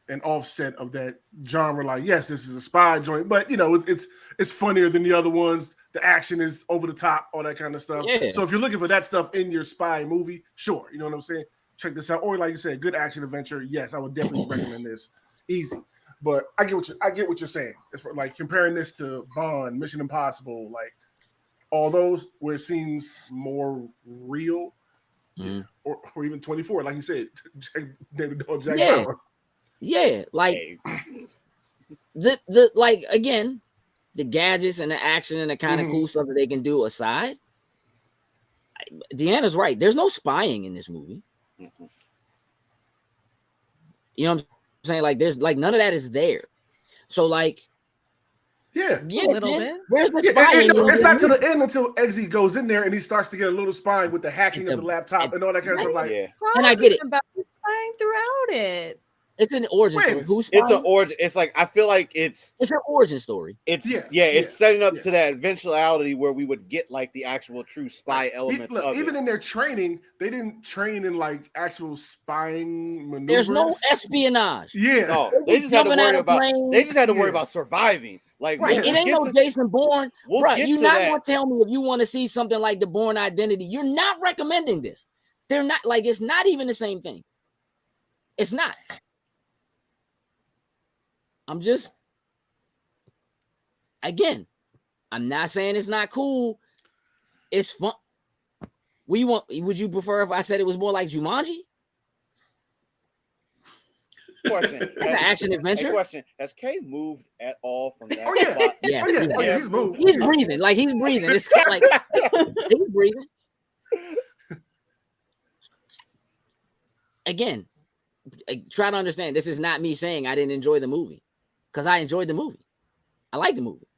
Speaker 3: an offset of that genre. Like, yes, this is a spy joint, but you know, it's funnier than the other ones. The action is over the top, all that kind of stuff. Yeah. So if you're looking for that stuff in your spy movie, sure, you know what I'm saying? Check this out. Or like you said, good action adventure. Yes, I would definitely recommend this. Easy. But I get what you're saying. It's for, like, comparing this to Bond, Mission Impossible, like all those where it seems more real, or even 24, like you said, David Jack Bauer.
Speaker 1: Yeah, like the like, again, the gadgets and the action and the kind of cool stuff that they can do aside, Deanna's right. There's no spying in this movie. You know what I'm saying? Like, there's like none of that is there. So like,
Speaker 5: a little bit.
Speaker 1: Where's the spying?
Speaker 3: It's not to the end until Eggsy goes in there and he starts to get a little spying with the hacking of the laptop and all that kind of stuff. Like,
Speaker 1: and I get it.
Speaker 5: About spying throughout it.
Speaker 1: It's an origin story. Who's spying?
Speaker 2: It's an origin. It's like, I feel like it's
Speaker 1: an origin story.
Speaker 2: It's it's setting up to that eventuality where we would get like the actual true spy elements of
Speaker 3: even
Speaker 2: it.
Speaker 3: in their training, they didn't train in like actual spying maneuvers.
Speaker 1: There's no espionage.
Speaker 3: Yeah.
Speaker 2: No, they just had to worry about worry about surviving. Like,
Speaker 1: right, it ain't no Jason Bourne. Bro, you're not gonna tell me if you want to see something like the Bourne Identity. You're not recommending this. They're not like it's not even the same thing. It's not. I'm not saying it's not cool. It's fun. Would you prefer if I said it was more like Jumanji?
Speaker 2: Question.
Speaker 1: It's an action adventure.
Speaker 2: Question. Has Kay moved at all from that
Speaker 3: spot?
Speaker 2: Yeah.
Speaker 3: He's moved.
Speaker 1: He's breathing. Like he's breathing. It's like he's breathing. Again, try to understand. This is not me saying I didn't enjoy the movie. Because I enjoyed the movie. I like the movie.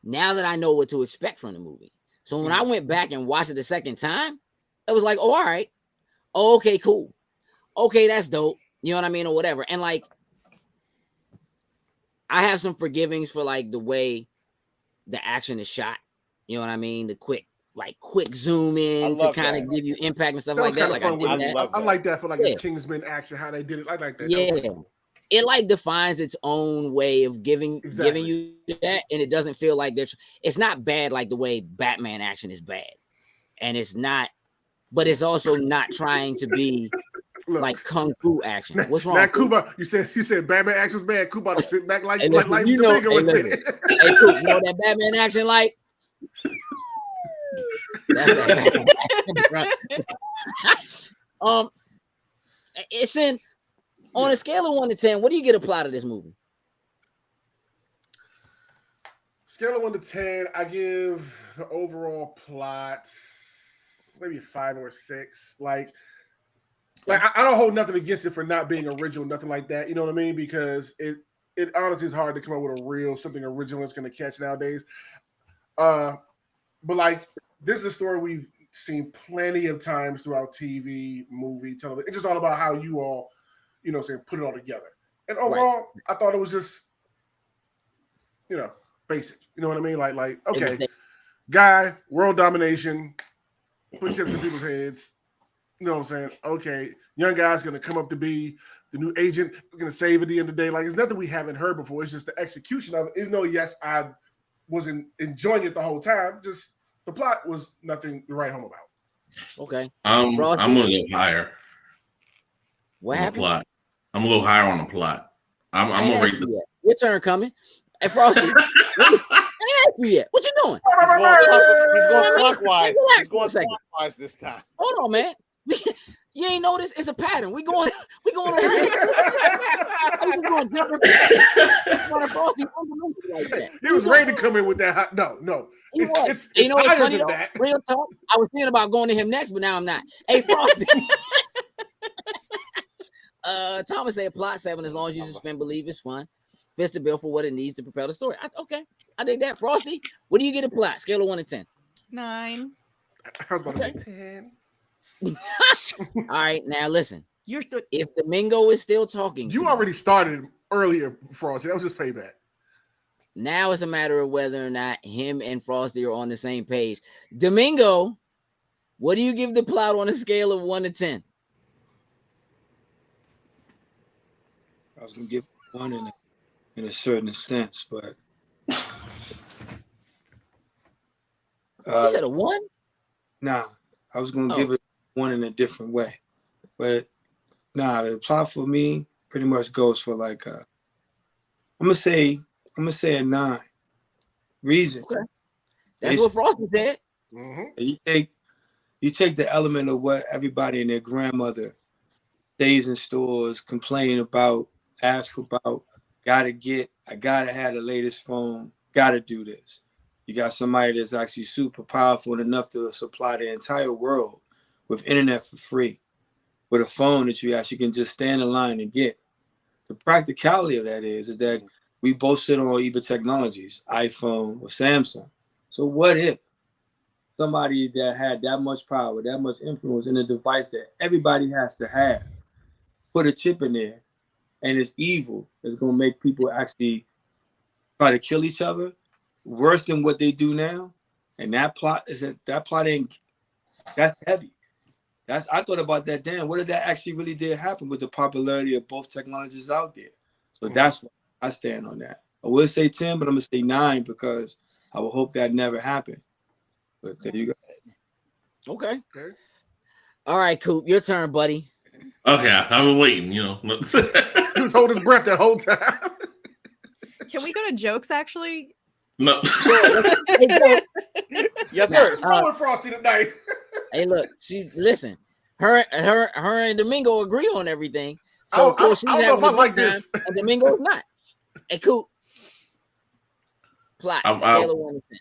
Speaker 1: Now that I know what to expect from the movie. So when I went back and watched it the second time, it was like, oh, all right. Oh, okay, cool. Okay, that's dope. You know what I mean? Or whatever. And like, I have some forgivings for like the way the action is shot. You know what I mean? The quick zoom in to kind of give you impact and stuff like that. Like
Speaker 3: I like that for like a Kingsman action, how they did it. I like that.
Speaker 1: Yeah. It like defines its own way of giving you that, and it doesn't feel like it's not bad like the way Batman action is bad, and it's not, but it's also not trying to be like kung fu action. What's wrong?
Speaker 3: Now, Kuba, you said Batman action was bad. Kuba to sit back like
Speaker 1: you know,
Speaker 3: Domingo with it.
Speaker 1: Hey, Coop, you know that Batman action like? It's in. On a scale of 1 to 10, what do you get a plot of this movie?
Speaker 3: Scale of 1 to 10, I give the overall plot maybe a 5 or 6. Like I don't hold nothing against it for not being original, nothing like that. You know what I mean? Because it honestly is hard to come up with something original that's going to catch nowadays. But like this is a story we've seen plenty of times throughout TV, movie, television. It's just all about how you all, you know, put it all together. And overall, I thought it was just, you know, basic. You know what I mean? Like okay, guy, world domination, put chips in people's heads. You know what I'm saying? Okay, young guy's gonna come up to be the new agent, gonna save at the end of the day. Like it's nothing we haven't heard before. It's just the execution of it. Even though yes, I wasn't enjoying it the whole time. Just the plot was nothing to write home about.
Speaker 1: Okay,
Speaker 6: I'm gonna go higher.
Speaker 1: What happened?
Speaker 6: Plot. I'm gonna go higher on the plot. I'm gonna rate this.
Speaker 1: Your turn coming. Hey, Frosty, I ain't asked you yet. What you doing?
Speaker 2: He's going clockwise. He's going clockwise this time.
Speaker 1: Hold on, man. You ain't noticed? It's a pattern. We going around. I'm just going to jump Frosty like that.
Speaker 3: He was ready to come in with that. No. It's
Speaker 1: you know what's funny though?
Speaker 3: That.
Speaker 1: Real talk. I was thinking about going to him next, but now I'm not. Hey, Frosty. Thomas said plot 7 as long as you suspend belief is fun. Fits the bill for what it needs to propel the story. I dig that. Frosty, what do you get a plot? Scale of 1 to 10.
Speaker 5: 9.
Speaker 3: I was about to say 10.
Speaker 1: All right, now listen.
Speaker 5: If
Speaker 1: Domingo is still talking,
Speaker 3: you already started earlier, Frosty. That was just payback.
Speaker 1: Now it's a matter of whether or not him and Frosty are on the same page. Domingo, what do you give the plot on a scale of 1 to 10?
Speaker 4: I was gonna give 1 in a certain sense, but
Speaker 1: you said a 1?
Speaker 4: Nah, I was gonna give it 1 in a different way, but the plot for me pretty much goes for like I'm gonna say a 9. Reason.
Speaker 1: Okay, that's what Frosty said.
Speaker 4: Mm-hmm. You take the element of what everybody and their grandmother stays in stores, complain about, ask about, I gotta have the latest phone, gotta do this. You got somebody that's actually super powerful enough to supply the entire world with internet for free, with a phone that you actually can just stand in line and get. The practicality of that is that we both sit on either technologies, iPhone or Samsung. So what if somebody that had that much power, that much influence in a device that everybody has to have, put a chip in there, and it's evil, it's gonna make people actually try to kill each other worse than what they do now. And that plot ain't, that's heavy. I thought about that. Damn, what if that actually really did happen with the popularity of both technologies out there? So that's what I stand on that. I would say 10, but I'm gonna say 9 because I would hope that never happened. But there you go.
Speaker 1: Okay. All right, Coop, your turn, buddy.
Speaker 6: Okay, I've been waiting. You know,
Speaker 3: He was holding his breath that whole time.
Speaker 5: Can we go to jokes actually?
Speaker 6: no.
Speaker 1: Hey, look,
Speaker 2: Yes,
Speaker 1: Nah,
Speaker 2: sir.
Speaker 3: What's wrong with Frosty tonight?
Speaker 1: hey, look, listen. Her and Domingo agree on everything. So of course she's
Speaker 3: I don't know
Speaker 1: having
Speaker 3: if I
Speaker 1: a good
Speaker 3: like
Speaker 1: time,
Speaker 3: this.
Speaker 1: and Domingo's not. Hey, Coop. Plot scale of 1 to 10.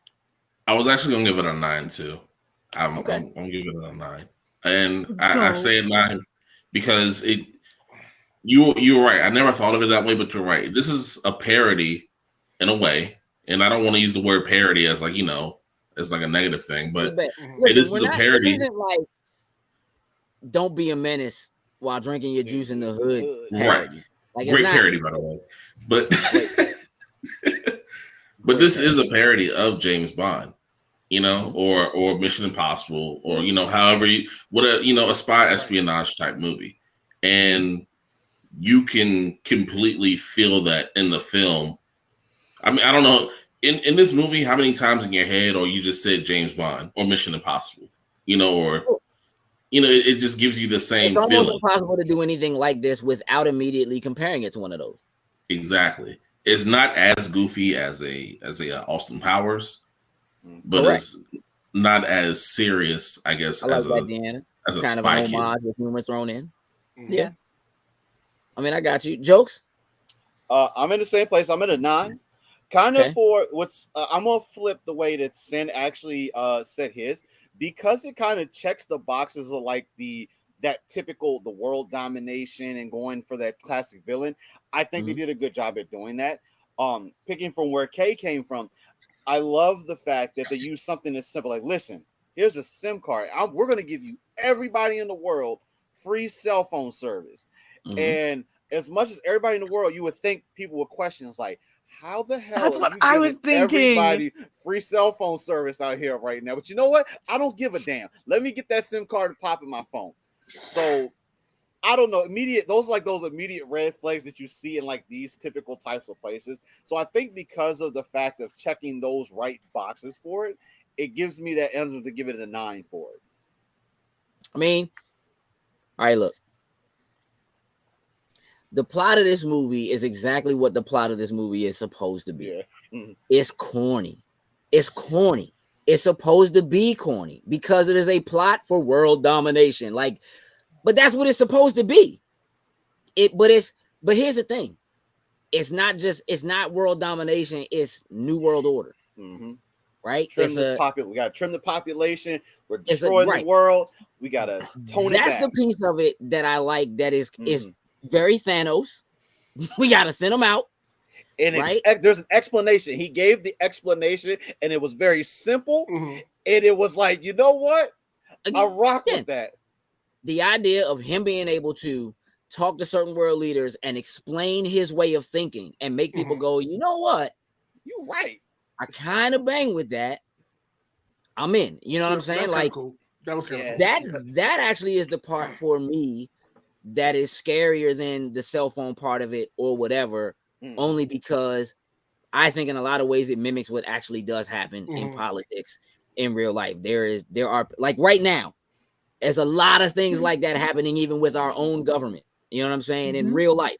Speaker 6: I was actually gonna give it a 9 too.
Speaker 1: Okay.
Speaker 6: I'm giving it a 9, and
Speaker 5: Let's
Speaker 6: I
Speaker 5: go.
Speaker 6: say a 9 because it. You were right. I never thought of it that way, but you're right. This is a parody in a way, and I don't want to use the word parody as like as like a negative thing, but
Speaker 1: Listen,
Speaker 6: this is a parody.
Speaker 1: This isn't like don't be a menace while drinking your juice in the hood.
Speaker 6: Right.
Speaker 1: Parody. Like,
Speaker 6: Great
Speaker 1: it's not.
Speaker 6: parody, by the way. But but this is a parody of James Bond, or Mission Impossible, or however a spy espionage type movie, and you can completely feel that in the film. I mean, I don't know in this movie how many times in your head, or you just said James Bond or Mission Impossible, it just gives you the same
Speaker 1: It's
Speaker 6: feeling.
Speaker 1: almost impossible to do anything like this without immediately comparing it to one of those.
Speaker 6: Exactly. It's not as goofy as a Austin Powers, but
Speaker 1: Correct.
Speaker 6: it's not as serious, I guess,
Speaker 1: I like
Speaker 6: as
Speaker 1: that,
Speaker 6: a
Speaker 1: Deanna.
Speaker 6: as a
Speaker 1: Kind of
Speaker 6: Spy
Speaker 1: an
Speaker 6: Kid.
Speaker 1: homage with humor thrown in.
Speaker 3: Mm-hmm.
Speaker 1: Yeah. I mean, I got you. Jokes?
Speaker 2: I'm in the same place. I'm at a 9. Kind of
Speaker 1: Okay.
Speaker 2: for what's I'm gonna flip the way that Sin actually said his, because it kind of checks the boxes of like that typical the world domination and going for that classic villain. I think they did a good job at doing that. Picking from where Kay came from, I love the fact that they use something as simple like, listen, here's a SIM card. We're gonna give you everybody in the world free cell phone service.
Speaker 1: Mhm.
Speaker 2: And as much as everybody in the world, you would think people would question, it's like, how the hell
Speaker 5: That's
Speaker 2: are
Speaker 5: what
Speaker 2: you
Speaker 5: I was
Speaker 2: giving
Speaker 5: thinking.
Speaker 2: everybody free cell phone service out here right now? But you know what? I don't give a damn. Let me get that SIM card and pop in my phone. So I don't know. Those are like those immediate red flags that you see in like these typical types of places. So I think because of the fact of checking those right boxes for it, it gives me that energy to give it a 9 for it.
Speaker 1: I mean, all right, look. The plot of this movie is exactly what the plot of this movie is supposed to be.
Speaker 2: Yeah. Mm-hmm.
Speaker 1: It's corny. It's corny. It's supposed to be corny because it is a plot for world domination. But that's what it's supposed to be. But here's the thing. It's not world domination, it's New World Order.
Speaker 2: Mm-hmm.
Speaker 1: Right?
Speaker 2: We got to trim the population. We're destroying the world. We got to tone it back.
Speaker 1: That's the piece of it that I like that is very Thanos. We got to send them out.
Speaker 2: And
Speaker 1: right?
Speaker 2: There's an explanation. He gave the explanation, and it was very simple.
Speaker 3: Mm-hmm.
Speaker 2: And it was like, you know what? I rock with that.
Speaker 1: The idea of him being able to talk to certain world leaders and explain his way of thinking and make people go, you know what?
Speaker 2: You're right.
Speaker 1: I kind of bang with that. I'm in. You know what I'm saying? Like
Speaker 3: cool. That was cool.
Speaker 1: That actually is the part for me that is scarier than the cell phone part of it or whatever, only because I think in a lot of ways it mimics what actually does happen in politics in real life. There are like right now, there's a lot of things like that happening even with our own government. You know what I'm saying? In real life,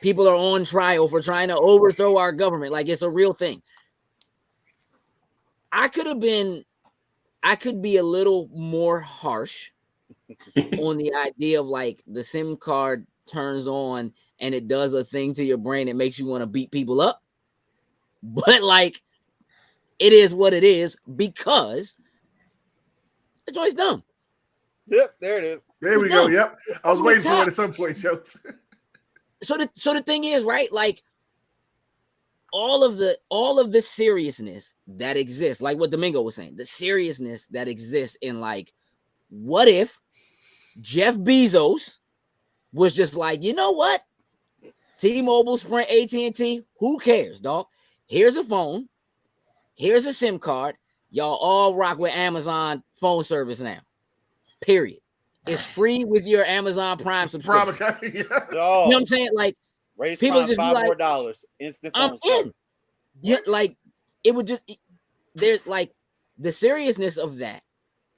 Speaker 1: people are on trial for trying to overthrow our government. Like it's a real thing. I could be a little more harsh on the idea of like the SIM card turns on and it does a thing to your brain that makes you want to beat people up. But like, it is what it is because the joint's dumb.
Speaker 2: Yep, there it is.
Speaker 3: There we go. Yep. I was waiting for it at some point, Joe.
Speaker 1: So the thing is, right? Like all of the seriousness that exists, like what Domingo was saying, the seriousness that exists in like, what if Jeff Bezos was just like, you know what? T-Mobile, Sprint, AT&T, who cares, dog? Here's a phone. Here's a SIM card. Y'all all rock with Amazon phone service now. Period. It's free with your Amazon Prime subscription. You know what I'm saying? Like,
Speaker 2: raise
Speaker 1: people just
Speaker 2: $5
Speaker 1: like,
Speaker 2: more dollars. Instant phone
Speaker 1: I'm
Speaker 2: service.
Speaker 1: in. Yeah, like it would just there's like the seriousness of that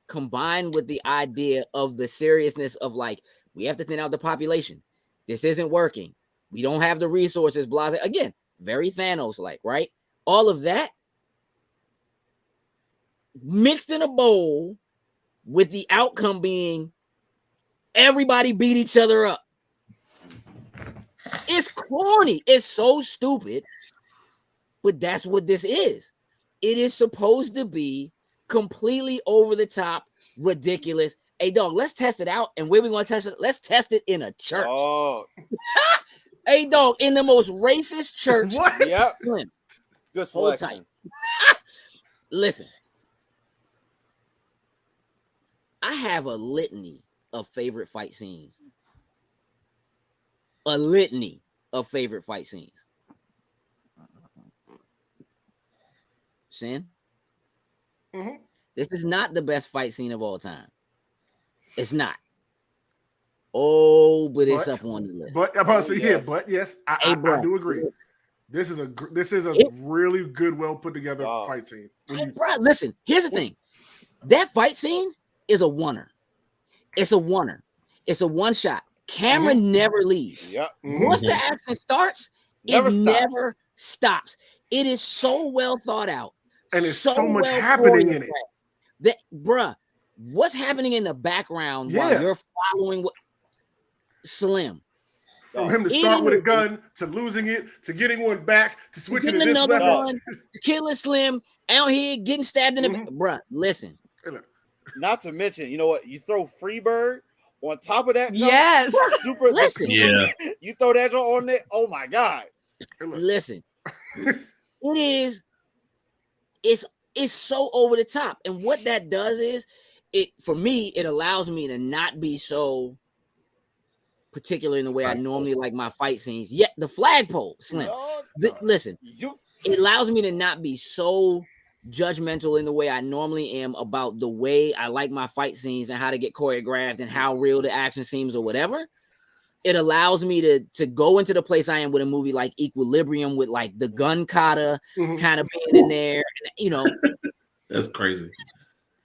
Speaker 1: combined with the idea of the seriousness of like, we have to thin out the population. This isn't working. We don't have the resources, blah. Again, very Thanos-like, right? All of that mixed in a bowl with the outcome being everybody beat each other up. It's corny. It's so stupid. But that's what this is. It is supposed to be completely over the top, ridiculous. Hey, dog, let's test it out. And where we going to test it? Let's test it in a church.
Speaker 2: Oh,
Speaker 1: Hey, dog, in the most racist church.
Speaker 3: What?
Speaker 2: yep.
Speaker 1: Slim.
Speaker 2: Good
Speaker 1: Hold
Speaker 2: selection.
Speaker 1: Listen, I have a litany of favorite fight scenes. A litany of favorite fight scenes. Sin?
Speaker 3: Mhm.
Speaker 1: This is not the best fight scene of all time. It's not. Oh, but it's
Speaker 3: But-
Speaker 1: up on the list.
Speaker 3: But I'm about to say, yeah,
Speaker 2: Yes.
Speaker 3: but yes,
Speaker 1: Hey,
Speaker 3: I
Speaker 1: bro.
Speaker 3: do agree. This is a
Speaker 1: It-
Speaker 3: really good, well put together
Speaker 2: Wow.
Speaker 3: fight scene. When
Speaker 1: Hey,
Speaker 3: you-
Speaker 1: bro, listen, here's the thing. That fight scene is a oneer. It's a oneer. It's a one shot. Camera never leaves.
Speaker 2: Yep.
Speaker 3: Mhm.
Speaker 1: Once the action starts,
Speaker 2: Never
Speaker 1: it
Speaker 2: stops.
Speaker 1: never stops. It is so well thought out.
Speaker 3: And there's so much
Speaker 1: well
Speaker 3: happening in it.
Speaker 1: choreographed that, bruh, what's happening in the background
Speaker 3: Yeah.
Speaker 1: while you're following what Slim?
Speaker 3: From him to
Speaker 1: It
Speaker 3: start with a
Speaker 1: is-
Speaker 3: gun to losing it to getting one back to switching to
Speaker 1: Getting
Speaker 3: this
Speaker 1: another
Speaker 3: weapon.
Speaker 1: one, to killing Slim, out here getting stabbed in the back. Bruh, listen.
Speaker 2: Not to mention, you know what? You throw Freebird on top of that. Jump,
Speaker 5: Yes.
Speaker 2: Super.
Speaker 1: Listen.
Speaker 6: Yeah.
Speaker 2: You throw that jump on there. Oh my god.
Speaker 1: Listen. It is, it's so over the top. And what that does is, it for me, it allows me to not be so particular in the way I normally like my fight scenes. Yet the flagpole, Slim.
Speaker 2: Oh,
Speaker 1: Listen,
Speaker 2: you.
Speaker 1: it allows me to not be so judgmental in the way I normally am about the way I like my fight scenes and how to get choreographed and how real the action seems or whatever. It allows me to go into the place I am with a movie like Equilibrium, with like the gun kata
Speaker 3: Mhm.
Speaker 1: kind of being in there. And, you know,
Speaker 6: That's crazy.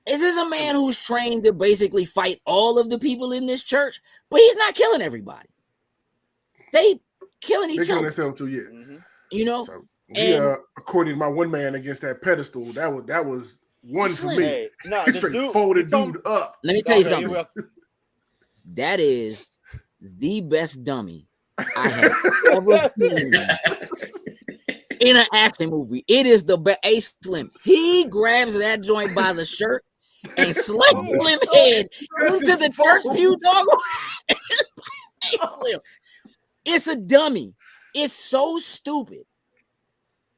Speaker 1: is this a man who's trained to basically fight all of the people in this church, but he's not killing everybody. They killing
Speaker 3: They
Speaker 1: each
Speaker 3: killing
Speaker 1: other,
Speaker 3: themselves too, yeah.
Speaker 2: Mhm.
Speaker 1: you know?
Speaker 3: So
Speaker 1: And-
Speaker 3: according to my one man against that pedestal, that was one for
Speaker 1: Slim.
Speaker 3: me.
Speaker 2: Hey, no,
Speaker 3: He
Speaker 2: this
Speaker 3: straight
Speaker 2: dude
Speaker 3: folded
Speaker 2: it's on-
Speaker 3: dude up.
Speaker 1: Let me tell you
Speaker 2: Okay, here we
Speaker 1: something.
Speaker 2: go.
Speaker 1: That is the best dummy I have ever seen in an action movie. It is the best. Ace Slim. He grabs that joint by the shirt and slams Slim head into the church pew, dog. Ace Slim. It's a dummy. It's so stupid.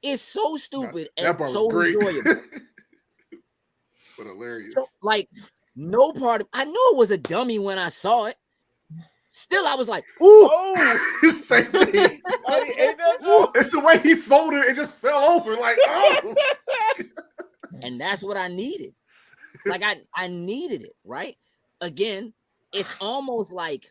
Speaker 1: It's so stupid
Speaker 3: That
Speaker 1: and
Speaker 3: part
Speaker 1: so
Speaker 3: was great.
Speaker 1: enjoyable.
Speaker 3: But hilarious.
Speaker 1: So, like, no part of I knew it was a dummy when I saw it. Still, I was like, ooh.
Speaker 2: Oh,
Speaker 3: Same thing.
Speaker 2: I ate that jump.
Speaker 3: It's the way he folded it just fell over. Like, oh.
Speaker 1: And that's what I needed. Like I needed it, right? Again, it's almost like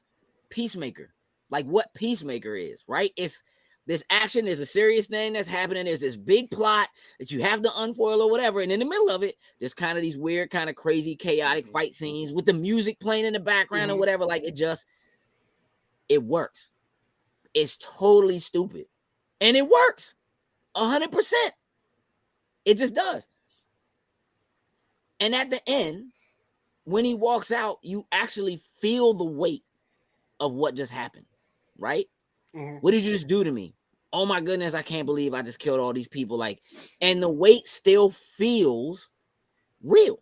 Speaker 1: Peacemaker, like what Peacemaker is, right? It's this action is a serious thing that's happening. There's this big plot that you have to unfoil or whatever, and in the middle of it, there's kind of these weird, kind of crazy, chaotic fight scenes with the music playing in the background or whatever. Like it works. It's totally stupid, and it works 100%. It just does. And at the end, when he walks out, you actually feel the weight of what just happened, right?
Speaker 3: Mhm.
Speaker 1: What did you just do to me? Oh my goodness, I can't believe I just killed all these people. Like, and the weight still feels real.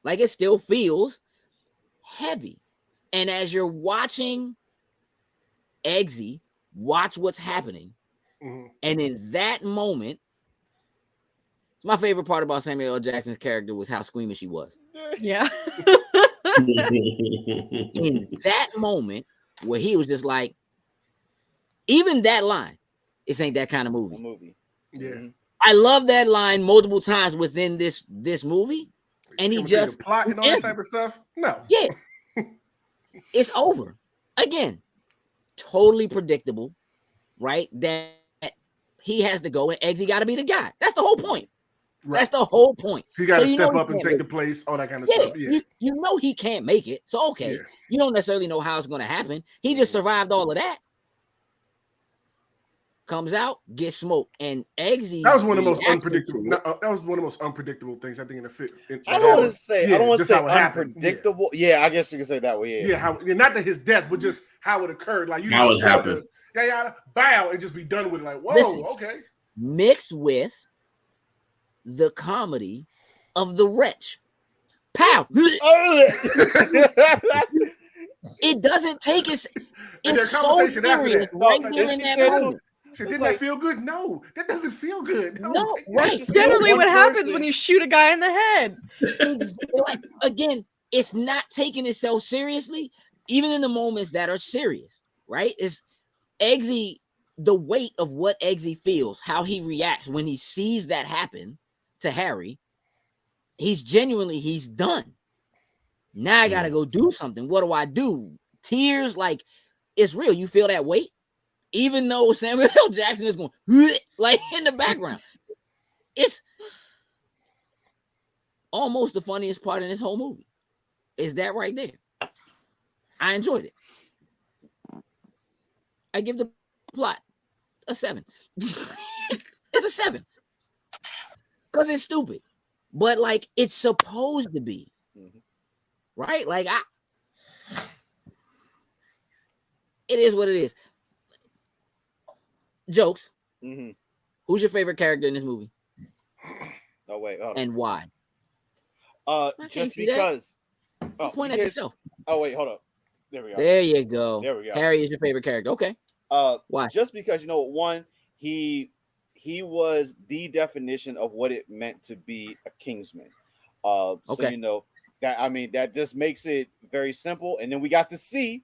Speaker 1: Like it still feels heavy. And as you're watching Eggsy watch what's happening,
Speaker 3: Mhm.
Speaker 1: and in that moment, my favorite part about Samuel L. Jackson's character was how squeamish he was.
Speaker 5: Yeah.
Speaker 1: In that moment where he was just like, even that line, this ain't that kind of
Speaker 2: A
Speaker 1: movie.
Speaker 2: movie.
Speaker 3: Yeah.
Speaker 2: Mhm.
Speaker 1: I love that line multiple times within this movie. And he
Speaker 3: Can we say the
Speaker 1: just,
Speaker 3: plot and all that type of stuff. No.
Speaker 1: yeah, it's over. Again, totally predictable, right? That he has to go and Eggsy got to be the guy. That's the whole point.
Speaker 3: Right.
Speaker 1: That's the whole point.
Speaker 3: He got to
Speaker 1: you
Speaker 3: step
Speaker 1: know
Speaker 3: up and take the place, all that kind of
Speaker 1: Yeah,
Speaker 3: stuff. Yeah.
Speaker 1: you know he can't make it. So okay,
Speaker 3: Yeah.
Speaker 1: you don't necessarily know how it's going to happen. He just survived all of that. Comes out, gets smoked, and Eggsy.
Speaker 3: That was one of the most unpredictable. That was one of the most unpredictable things I think in the fit.
Speaker 2: I don't want to say. I don't want to say
Speaker 3: happened.
Speaker 2: unpredictable. Yeah, I guess you can say that way.
Speaker 3: Yeah, how not that his death, but just how it occurred. Like you
Speaker 6: how it happened.
Speaker 3: Bow and just be done with it. Like, whoa,
Speaker 1: Listen,
Speaker 3: okay.
Speaker 1: Mixed with the comedy of the wretch. Pow! It doesn't take us. It's so serious right there in that moment.
Speaker 3: Didn't that feel good? No, that doesn't feel good.
Speaker 1: No, right.
Speaker 5: Generally, what happens when you shoot a guy in the head?
Speaker 1: Like, again, it's not taking itself seriously, even in the moments that are serious, right? It's Eggsy, the weight of what Eggsy feels, how he reacts when he sees that happen to Harry. He's done. Now I gotta go do something. What do I do? Tears, like, it's real. You feel that weight? Even though Samuel L. Jackson is going like in the background. It's almost the funniest part in this whole movie. Is that right there? I enjoyed it. I give the plot a 7. It's a 7. Because it's stupid. But like it's supposed to be. Right? Like it is what it is. Jokes.
Speaker 2: Mm-hmm.
Speaker 1: Who's your favorite character in this movie?
Speaker 2: Oh wait, hold on.
Speaker 1: And why?
Speaker 2: Just because.
Speaker 1: Point at yourself.
Speaker 2: Oh wait, hold up. There we go.
Speaker 1: There you go.
Speaker 2: There we go.
Speaker 1: Harry is your favorite character. Okay.
Speaker 2: Why? Just because one, he was the definition of what it meant to be a Kingsman. So that just makes it very simple. And then we got to see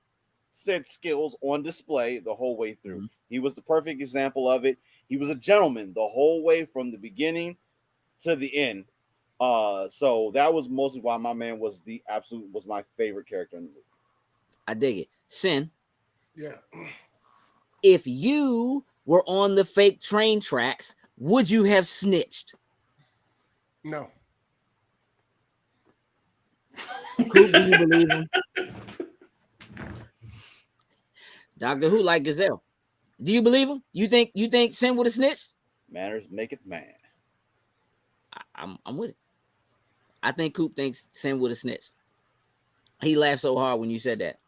Speaker 2: said skills on display the whole way through. Mm-hmm. He was the perfect example of it. He was a gentleman the whole way from the beginning to the end. So that was mostly why my man was my favorite character in the movie.
Speaker 1: I dig it. Sin.
Speaker 3: Yeah.
Speaker 1: If you were on the fake train tracks, would you have snitched?
Speaker 3: No.
Speaker 1: Coop, do you believe him? Doctor Who like Gazelle. Do you believe him? You think Sin would have snitched?
Speaker 2: Manners maketh man.
Speaker 1: I'm with it. I think Coop thinks Sin would have snitched. He laughed so hard when you said that.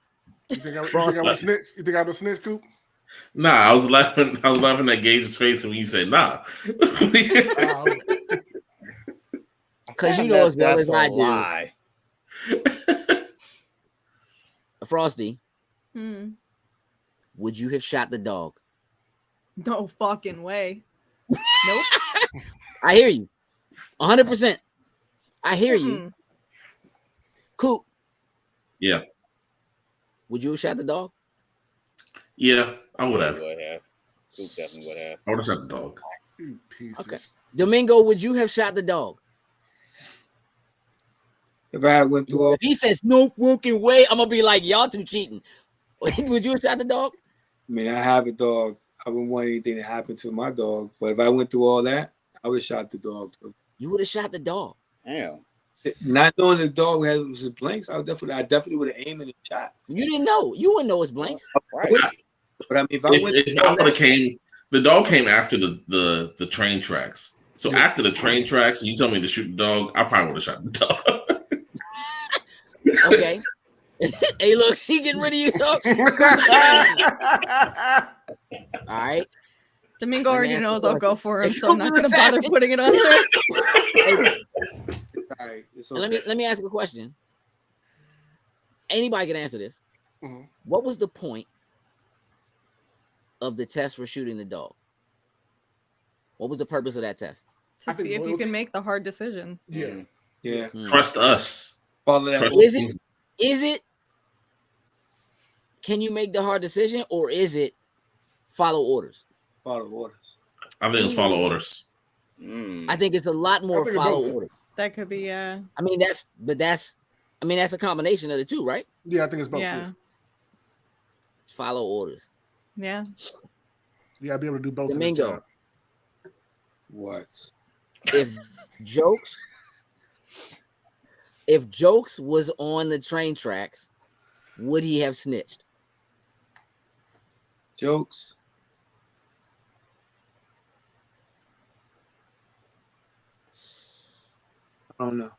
Speaker 3: You think I would snitch? You think I would snitch, Coop?
Speaker 6: Nah, I was laughing at Gage's face when you said nah.
Speaker 1: Because you know as well as I do. Frosty, would you have shot the dog?
Speaker 5: No fucking way. Nope.
Speaker 1: I hear you. 100%. I hear you. Coop.
Speaker 6: Yeah.
Speaker 1: Would you have shot the dog?
Speaker 6: Yeah, I would have.
Speaker 2: Coop definitely would have.
Speaker 6: I would have shot the dog.
Speaker 1: Okay. Domingo, would you have shot the dog?
Speaker 4: If I went through
Speaker 1: if he says no fucking way, I'm gonna be like, y'all two cheating. Would you have shot the dog?
Speaker 4: I mean, I have a dog. I wouldn't want anything to happen to my dog. But if I went through all that, I would have shot the dog too.
Speaker 1: You would have shot the dog.
Speaker 2: Damn.
Speaker 4: Not knowing the dog was blanks, I definitely would have aimed and shot.
Speaker 1: You didn't know. You wouldn't know it's blanks.
Speaker 2: Right.
Speaker 4: But I mean, if I
Speaker 6: would have came, the dog came after the train tracks. So after the train tracks, and you tell me to shoot the dog, I probably would have shot the dog.
Speaker 1: Okay. Hey, look, she getting rid of you, dog. All right.
Speaker 5: Domingo already knows I'll go for him, so I'm not gonna bother putting it on there.
Speaker 4: All right,
Speaker 1: okay. Let me ask you a question. Anybody can answer this.
Speaker 3: Mm-hmm.
Speaker 1: What was the point of the test for shooting the dog? What was the purpose of that test?
Speaker 5: To see if you can make the hard decision.
Speaker 3: Yeah.
Speaker 4: Yeah.
Speaker 6: Trust us.
Speaker 1: Is it? Can you make the hard decision, or is it follow orders?
Speaker 4: Follow orders.
Speaker 6: I think it's follow orders.
Speaker 1: I think it's a lot more follow orders.
Speaker 5: That could be
Speaker 1: I mean that's a combination of the two, right?
Speaker 3: Yeah, I think it's both.
Speaker 5: Yeah.
Speaker 1: Follow orders.
Speaker 5: Yeah.
Speaker 3: You gotta be able to do both.
Speaker 1: Domingo.
Speaker 4: What?
Speaker 1: If jokes, if Jokes was on the train tracks, would he have snitched?
Speaker 4: Jokes. I don't know.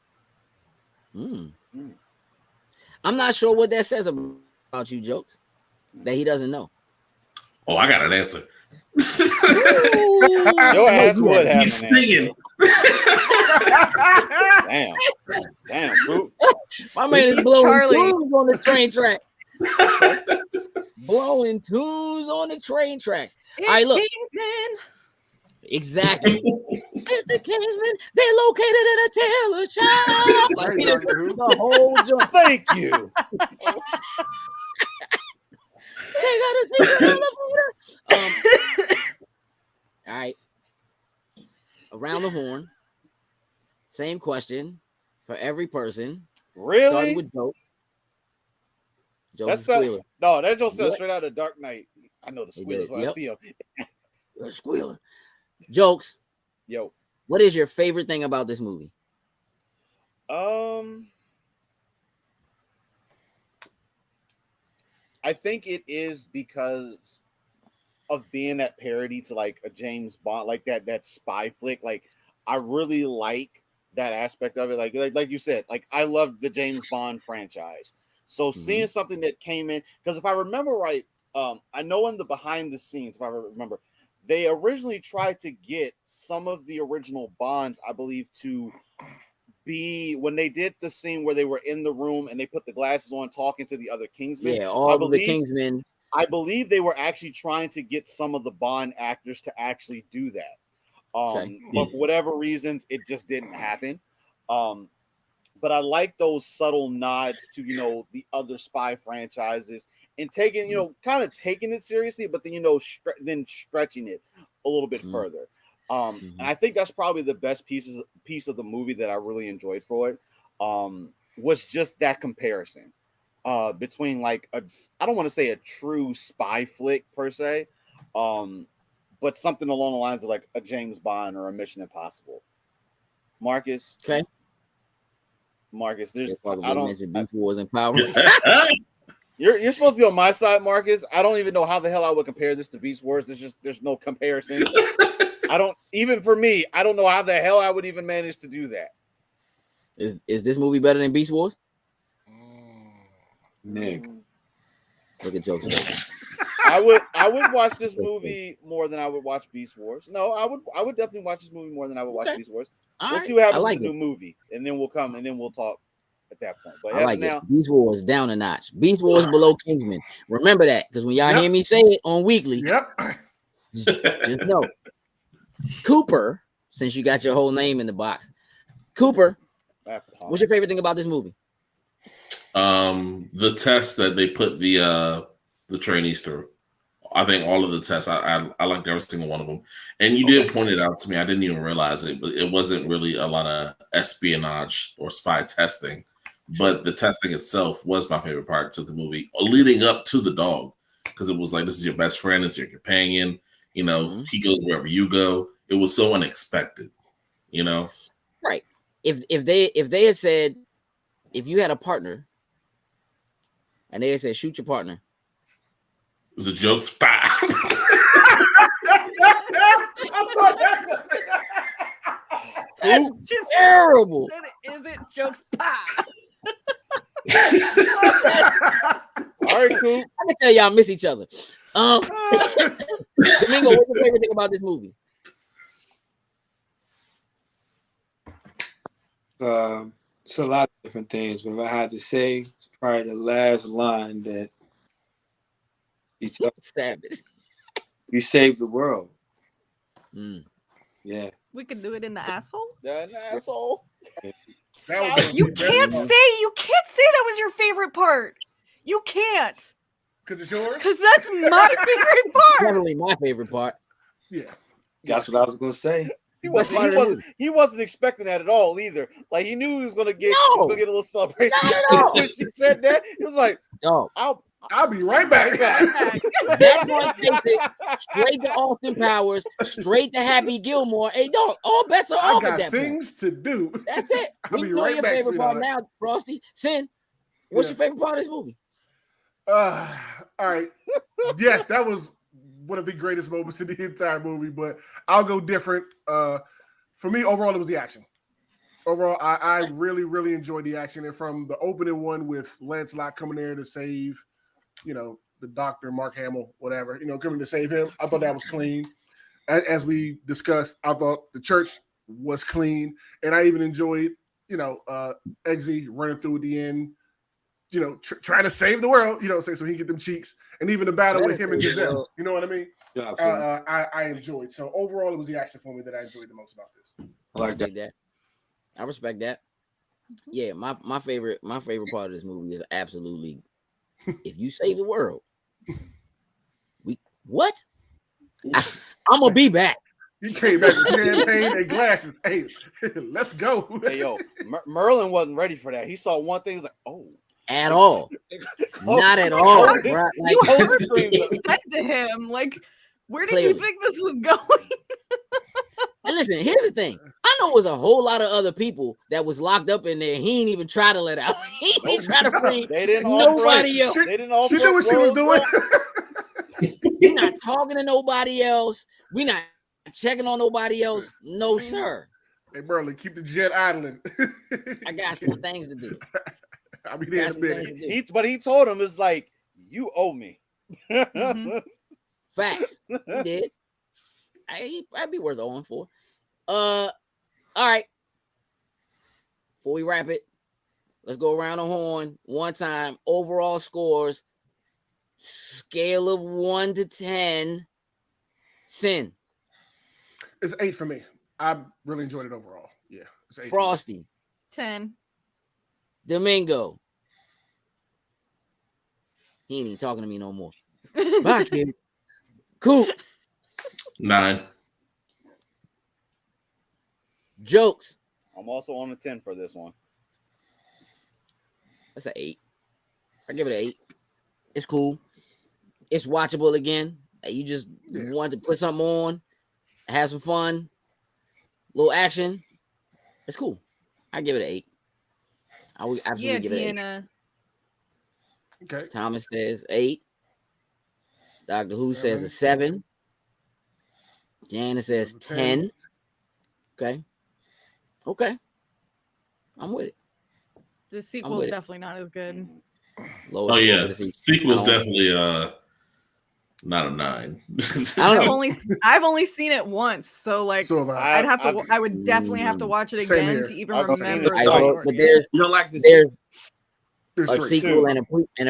Speaker 1: I'm not sure what that says about you, Jokes, that he doesn't know.
Speaker 6: Oh, I got an answer.
Speaker 2: Your ass would have.
Speaker 6: He's singing.
Speaker 2: Damn, bro.
Speaker 1: My man is blowing
Speaker 5: Charlie.
Speaker 1: tunes on the train track. Blowing tunes on the train tracks.
Speaker 5: It's
Speaker 1: All right, look.
Speaker 5: Kingsman.
Speaker 1: Exactly. It's the Kingsman. They located in a tailor shop. Like,
Speaker 3: There you go, dude.
Speaker 1: the whole joint.
Speaker 2: Thank you.
Speaker 1: They got a secret elevator. All right. Around the horn. Same question for every person.
Speaker 2: Really?
Speaker 1: Starting with Joke. Joke's
Speaker 2: That's
Speaker 1: a squealer.
Speaker 2: No, that joke says
Speaker 1: What?
Speaker 2: straight out of Dark Knight. I know the
Speaker 1: He
Speaker 2: squealers
Speaker 1: did,
Speaker 2: when I
Speaker 1: yep.
Speaker 2: see them.
Speaker 1: You're a squealer. Jokes.
Speaker 2: Yo.
Speaker 1: What is your favorite thing about this movie?
Speaker 2: I think it is because of being that parody to like a James Bond, like that spy flick. Like I really like that aspect of it. Like you said, like I love the James Bond franchise. So seeing something that came in, because if I remember right, I know in the behind the scenes, if I remember, they originally tried to get some of the original Bonds, I believe, to be when they did the scene where they were in the room and they put the glasses on talking to the other Kingsmen.
Speaker 1: Yeah, all of the Kingsmen.
Speaker 2: I believe they were actually trying to get some of the Bond actors to actually do that.
Speaker 1: Okay.
Speaker 2: But for whatever reasons, it just didn't happen. But I like those subtle nods to, the other spy franchises and taking, kind of taking it seriously, but then, then stretching it a little bit further. And I think that's probably the best piece of the movie that I really enjoyed for it, was just that comparison between like I don't want to say a true spy flick per se, but something along the lines of like a James Bond or a Mission Impossible. Marcus.
Speaker 1: Okay.
Speaker 2: Marcus, there's
Speaker 1: I don't mention Beast Wars and Power.
Speaker 2: You're supposed to be on my side, Marcus. I don't even know how the hell I would compare this to Beast Wars. There's no comparison. Even for me, I don't know how the hell I would even manage to do that.
Speaker 1: Is this movie better than Beast Wars?
Speaker 4: Nick.
Speaker 1: Look at Jokes.
Speaker 2: I would watch this movie more than I would watch Beast Wars. No, I would definitely watch this movie more than I would watch Beast Wars. We'll see what happens with the new movie, and then we'll talk at that point. But
Speaker 1: I like it. Beast Wars down a notch. Beast Wars below Kingsman. Remember that, because when y'all hear me say it on Weekly, just know. Cooper, since you got your whole name in the box, Cooper, what's your favorite thing about this movie?
Speaker 6: The test that they put the trainees through. I think all of the tests, I liked every single one of them. And you did point it out to me. I didn't even realize it, but it wasn't really a lot of espionage or spy testing. But the testing itself was my favorite part to the movie, leading up to the dog, because it was like, this is your best friend, it's your companion. He goes wherever you go. It was so unexpected,
Speaker 1: Right. If they had said, if you had a partner, and they had said, shoot your partner.
Speaker 6: It was a joke.
Speaker 1: That's just terrible.
Speaker 5: Is it Jokes?
Speaker 2: All right, cool.
Speaker 1: I can tell y'all miss each other. Domingo, what's your favorite thing about this movie?
Speaker 4: It's a lot of different things, but if I had to say, it's probably the last line that he told.
Speaker 1: Savage.
Speaker 4: You saved the world. Yeah.
Speaker 5: We could do it in the asshole.
Speaker 2: An asshole.
Speaker 5: You can't say that was your favorite part. You can't.
Speaker 3: Because it's yours?
Speaker 5: Because that's my favorite part.
Speaker 1: Probably my favorite part.
Speaker 3: Yeah.
Speaker 4: That's what I was going to say.
Speaker 2: He wasn't expecting that at all either. Like he knew he was gonna get a little celebration.
Speaker 1: No.
Speaker 2: When she said that, he was like,
Speaker 1: "Oh,
Speaker 3: I'll be right back.
Speaker 1: That boy takes it straight to Austin Powers, straight to Happy Gilmore. Hey, dog, all bets are
Speaker 3: I
Speaker 1: off at
Speaker 3: got
Speaker 1: that
Speaker 3: things to do.
Speaker 1: point. That's it.
Speaker 3: I'll
Speaker 1: We
Speaker 3: be
Speaker 1: know
Speaker 3: right
Speaker 1: your
Speaker 3: back,
Speaker 1: favorite part
Speaker 3: sweetheart.
Speaker 1: now, Frosty. Sin, what's
Speaker 3: Yeah.
Speaker 1: your favorite part of this movie?
Speaker 3: All right. Yes, that was one of the greatest moments in the entire movie, but I'll go different. For me, overall, it was the action. Overall, I really, really enjoyed the action. And from the opening one with Lancelot coming there to save, the doctor, Mark Hamill, whatever, coming to save him, I thought that was clean. As we discussed, I thought the church was clean. And I even enjoyed, Eggsy running through at the end, trying to save the world, so he can get them cheeks. And even the battle with him and Giselle, you know what I mean?
Speaker 4: Yeah,
Speaker 3: I enjoyed. So overall, it was the action for me that I enjoyed the most about this.
Speaker 4: I like that.
Speaker 1: I respect that. Yeah, my favorite part of this movie is absolutely if you save the world, I'm gonna be back.
Speaker 3: He came back with champagne and glasses. Hey, let's go.
Speaker 2: Hey, yo, Merlin wasn't ready for that. He saw one thing, he was like, oh.
Speaker 1: At all. Not at all. Bro.
Speaker 5: You said to him, like, where did you think this was going?
Speaker 1: And listen, here's the thing. I know it was a whole lot of other people that was locked up in there. He ain't even try to let out. He ain't try to free nobody else.
Speaker 3: They didn't all. She knew what she was doing.
Speaker 1: We're not talking to nobody else. We're not checking on nobody else. No, sir.
Speaker 3: Hey, Merlin, keep the jet idling.
Speaker 1: I got some things to do.
Speaker 3: I'll be there in a minute.
Speaker 2: But he told him, it's like, you owe me.
Speaker 1: Mm-hmm. Facts. He did. I'd be worth owing for. All right. Before we wrap it, let's go around the horn one time. Overall scores, scale of 1 to 10. Sin.
Speaker 3: It's 8 for me. I really enjoyed it overall. Yeah. It's 8
Speaker 1: Frosty.
Speaker 5: 10.
Speaker 1: Domingo. He ain't even talking to me no more. Bye, kid. Cool.
Speaker 6: 9.
Speaker 1: Jokes.
Speaker 2: I'm also on a 10 for this one.
Speaker 1: That's an 8. I give it an 8. It's cool. It's watchable again. You just want to put something on, have some fun, little action. It's cool. I give it an 8. I would absolutely give it an 8.
Speaker 3: Okay.
Speaker 1: Thomas says 8. Dr. Who says a 7. Jana says 10. Okay. I'm with it.
Speaker 5: The sequel is definitely not as good.
Speaker 6: Oh yeah, the sequel is definitely not a 9.
Speaker 5: I've only seen it once, so like I would definitely have to watch it again to even remember.
Speaker 1: But there's
Speaker 4: you don't like this.
Speaker 1: There's a sequel and a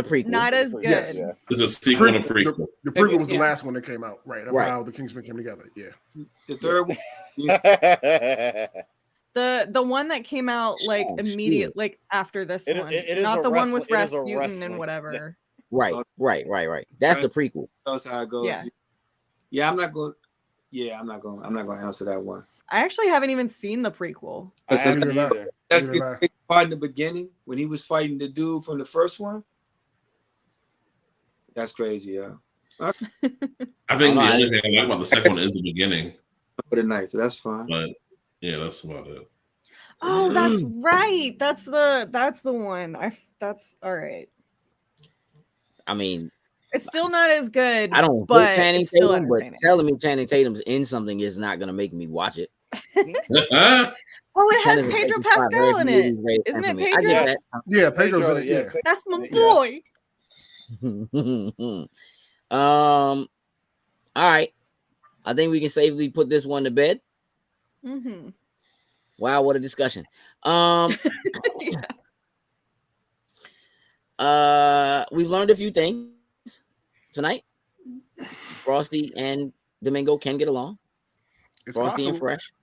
Speaker 1: prequel.
Speaker 5: Not as good.
Speaker 3: Yes.
Speaker 6: Yeah. There's a sequel and a prequel.
Speaker 3: The prequel was the last one that came out, right? Of how the Kingsman came together. Yeah.
Speaker 4: The third one.
Speaker 5: The one that came out like immediate, like after this one, not the one with Rasputin and whatever.
Speaker 1: Right. That's the prequel.
Speaker 4: That's how it goes. Yeah, I'm not going to answer that one.
Speaker 5: I actually haven't even seen the prequel.
Speaker 4: That's the part in the beginning when he was fighting the dude from the first one. That's crazy, yeah.
Speaker 6: I think the only thing I like about the second one is the beginning.
Speaker 4: For the night, so that's fine.
Speaker 6: But yeah, that's about it.
Speaker 5: Oh, that's right. That's the one. That's all right.
Speaker 1: I mean,
Speaker 5: it's still not as good.
Speaker 1: I don't but Channing Tatum, but telling me Channing Tatum's in something is not gonna make me watch it.
Speaker 5: Oh, it has Pedro Pascal in it. Isn't it Pedro?
Speaker 3: Yeah, Pedro's in it.
Speaker 5: That's my boy.
Speaker 1: All right. I think we can safely put this one to bed.
Speaker 5: Mm-hmm.
Speaker 1: Wow, what a discussion. We've learned a few things tonight. Frosty and Domingo can get along. Frosty and Fresh.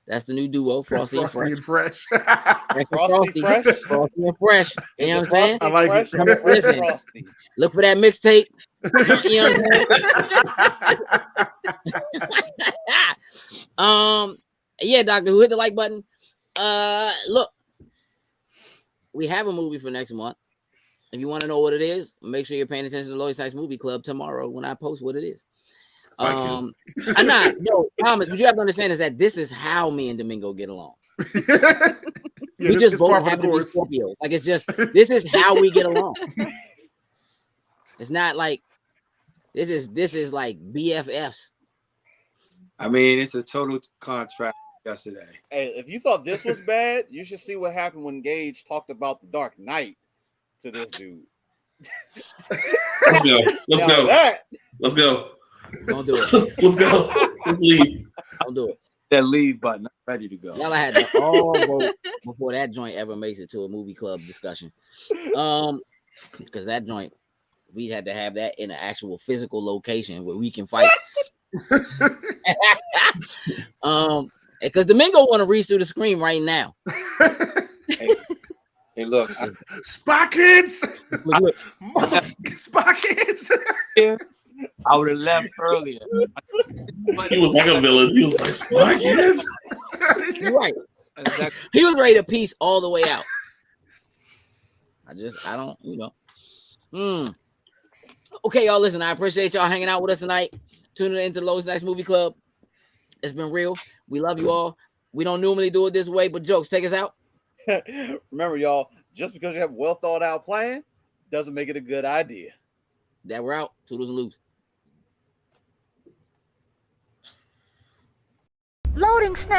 Speaker 1: That's the new duo, Frosty and Fresh.
Speaker 2: Frosty Fresh.
Speaker 1: Frosty and Fresh. You know what I'm saying?
Speaker 3: I like it.
Speaker 1: Listen, look for that mixtape. You know what I'm saying? Yeah, Doctor Who, hit the like button. Look, we have a movie for next month. If you want to know what it is, make sure you're paying attention to Lois Nice Movie Club tomorrow when I post what it is. I'm not. No, Thomas, what you have to understand is that this is how me and Domingo get along. We just both happen to be Scorpios. Like, it's just, this is how we get along. It's not like, this is like BFFs.
Speaker 4: I mean, it's a total contrast yesterday.
Speaker 2: Hey, if you thought this was bad, you should see what happened when Gage talked about the Dark Knight to this dude.
Speaker 6: Let's go. Let's go.
Speaker 1: Don't do it.
Speaker 6: Let's go. Let's leave.
Speaker 1: Don't do it.
Speaker 4: That leave button, I'm ready to go.
Speaker 1: Y'all had to all vote before that joint ever makes it to a movie club discussion. Because that joint, we had to have that in an actual physical location where we can fight. Because Domingo want to reach through the screen right now.
Speaker 4: Hey, look,
Speaker 3: Spy Kids, Spy Kids.
Speaker 4: Yeah, I would have left earlier.
Speaker 6: He was like a villain. He was like, Spy Kids.
Speaker 1: You're right. Exactly. He was ready to piece all the way out. I don't, Okay, y'all, listen, I appreciate y'all hanging out with us tonight. Tuning into the Lois Nice Movie Club. It's been real. We love you all. We don't normally do it this way, but Jokes, take us out.
Speaker 2: Remember, y'all, just because you have a well thought out plan doesn't make it a good idea.
Speaker 1: That we're out. Toodles and loops.
Speaker 7: Loading snap.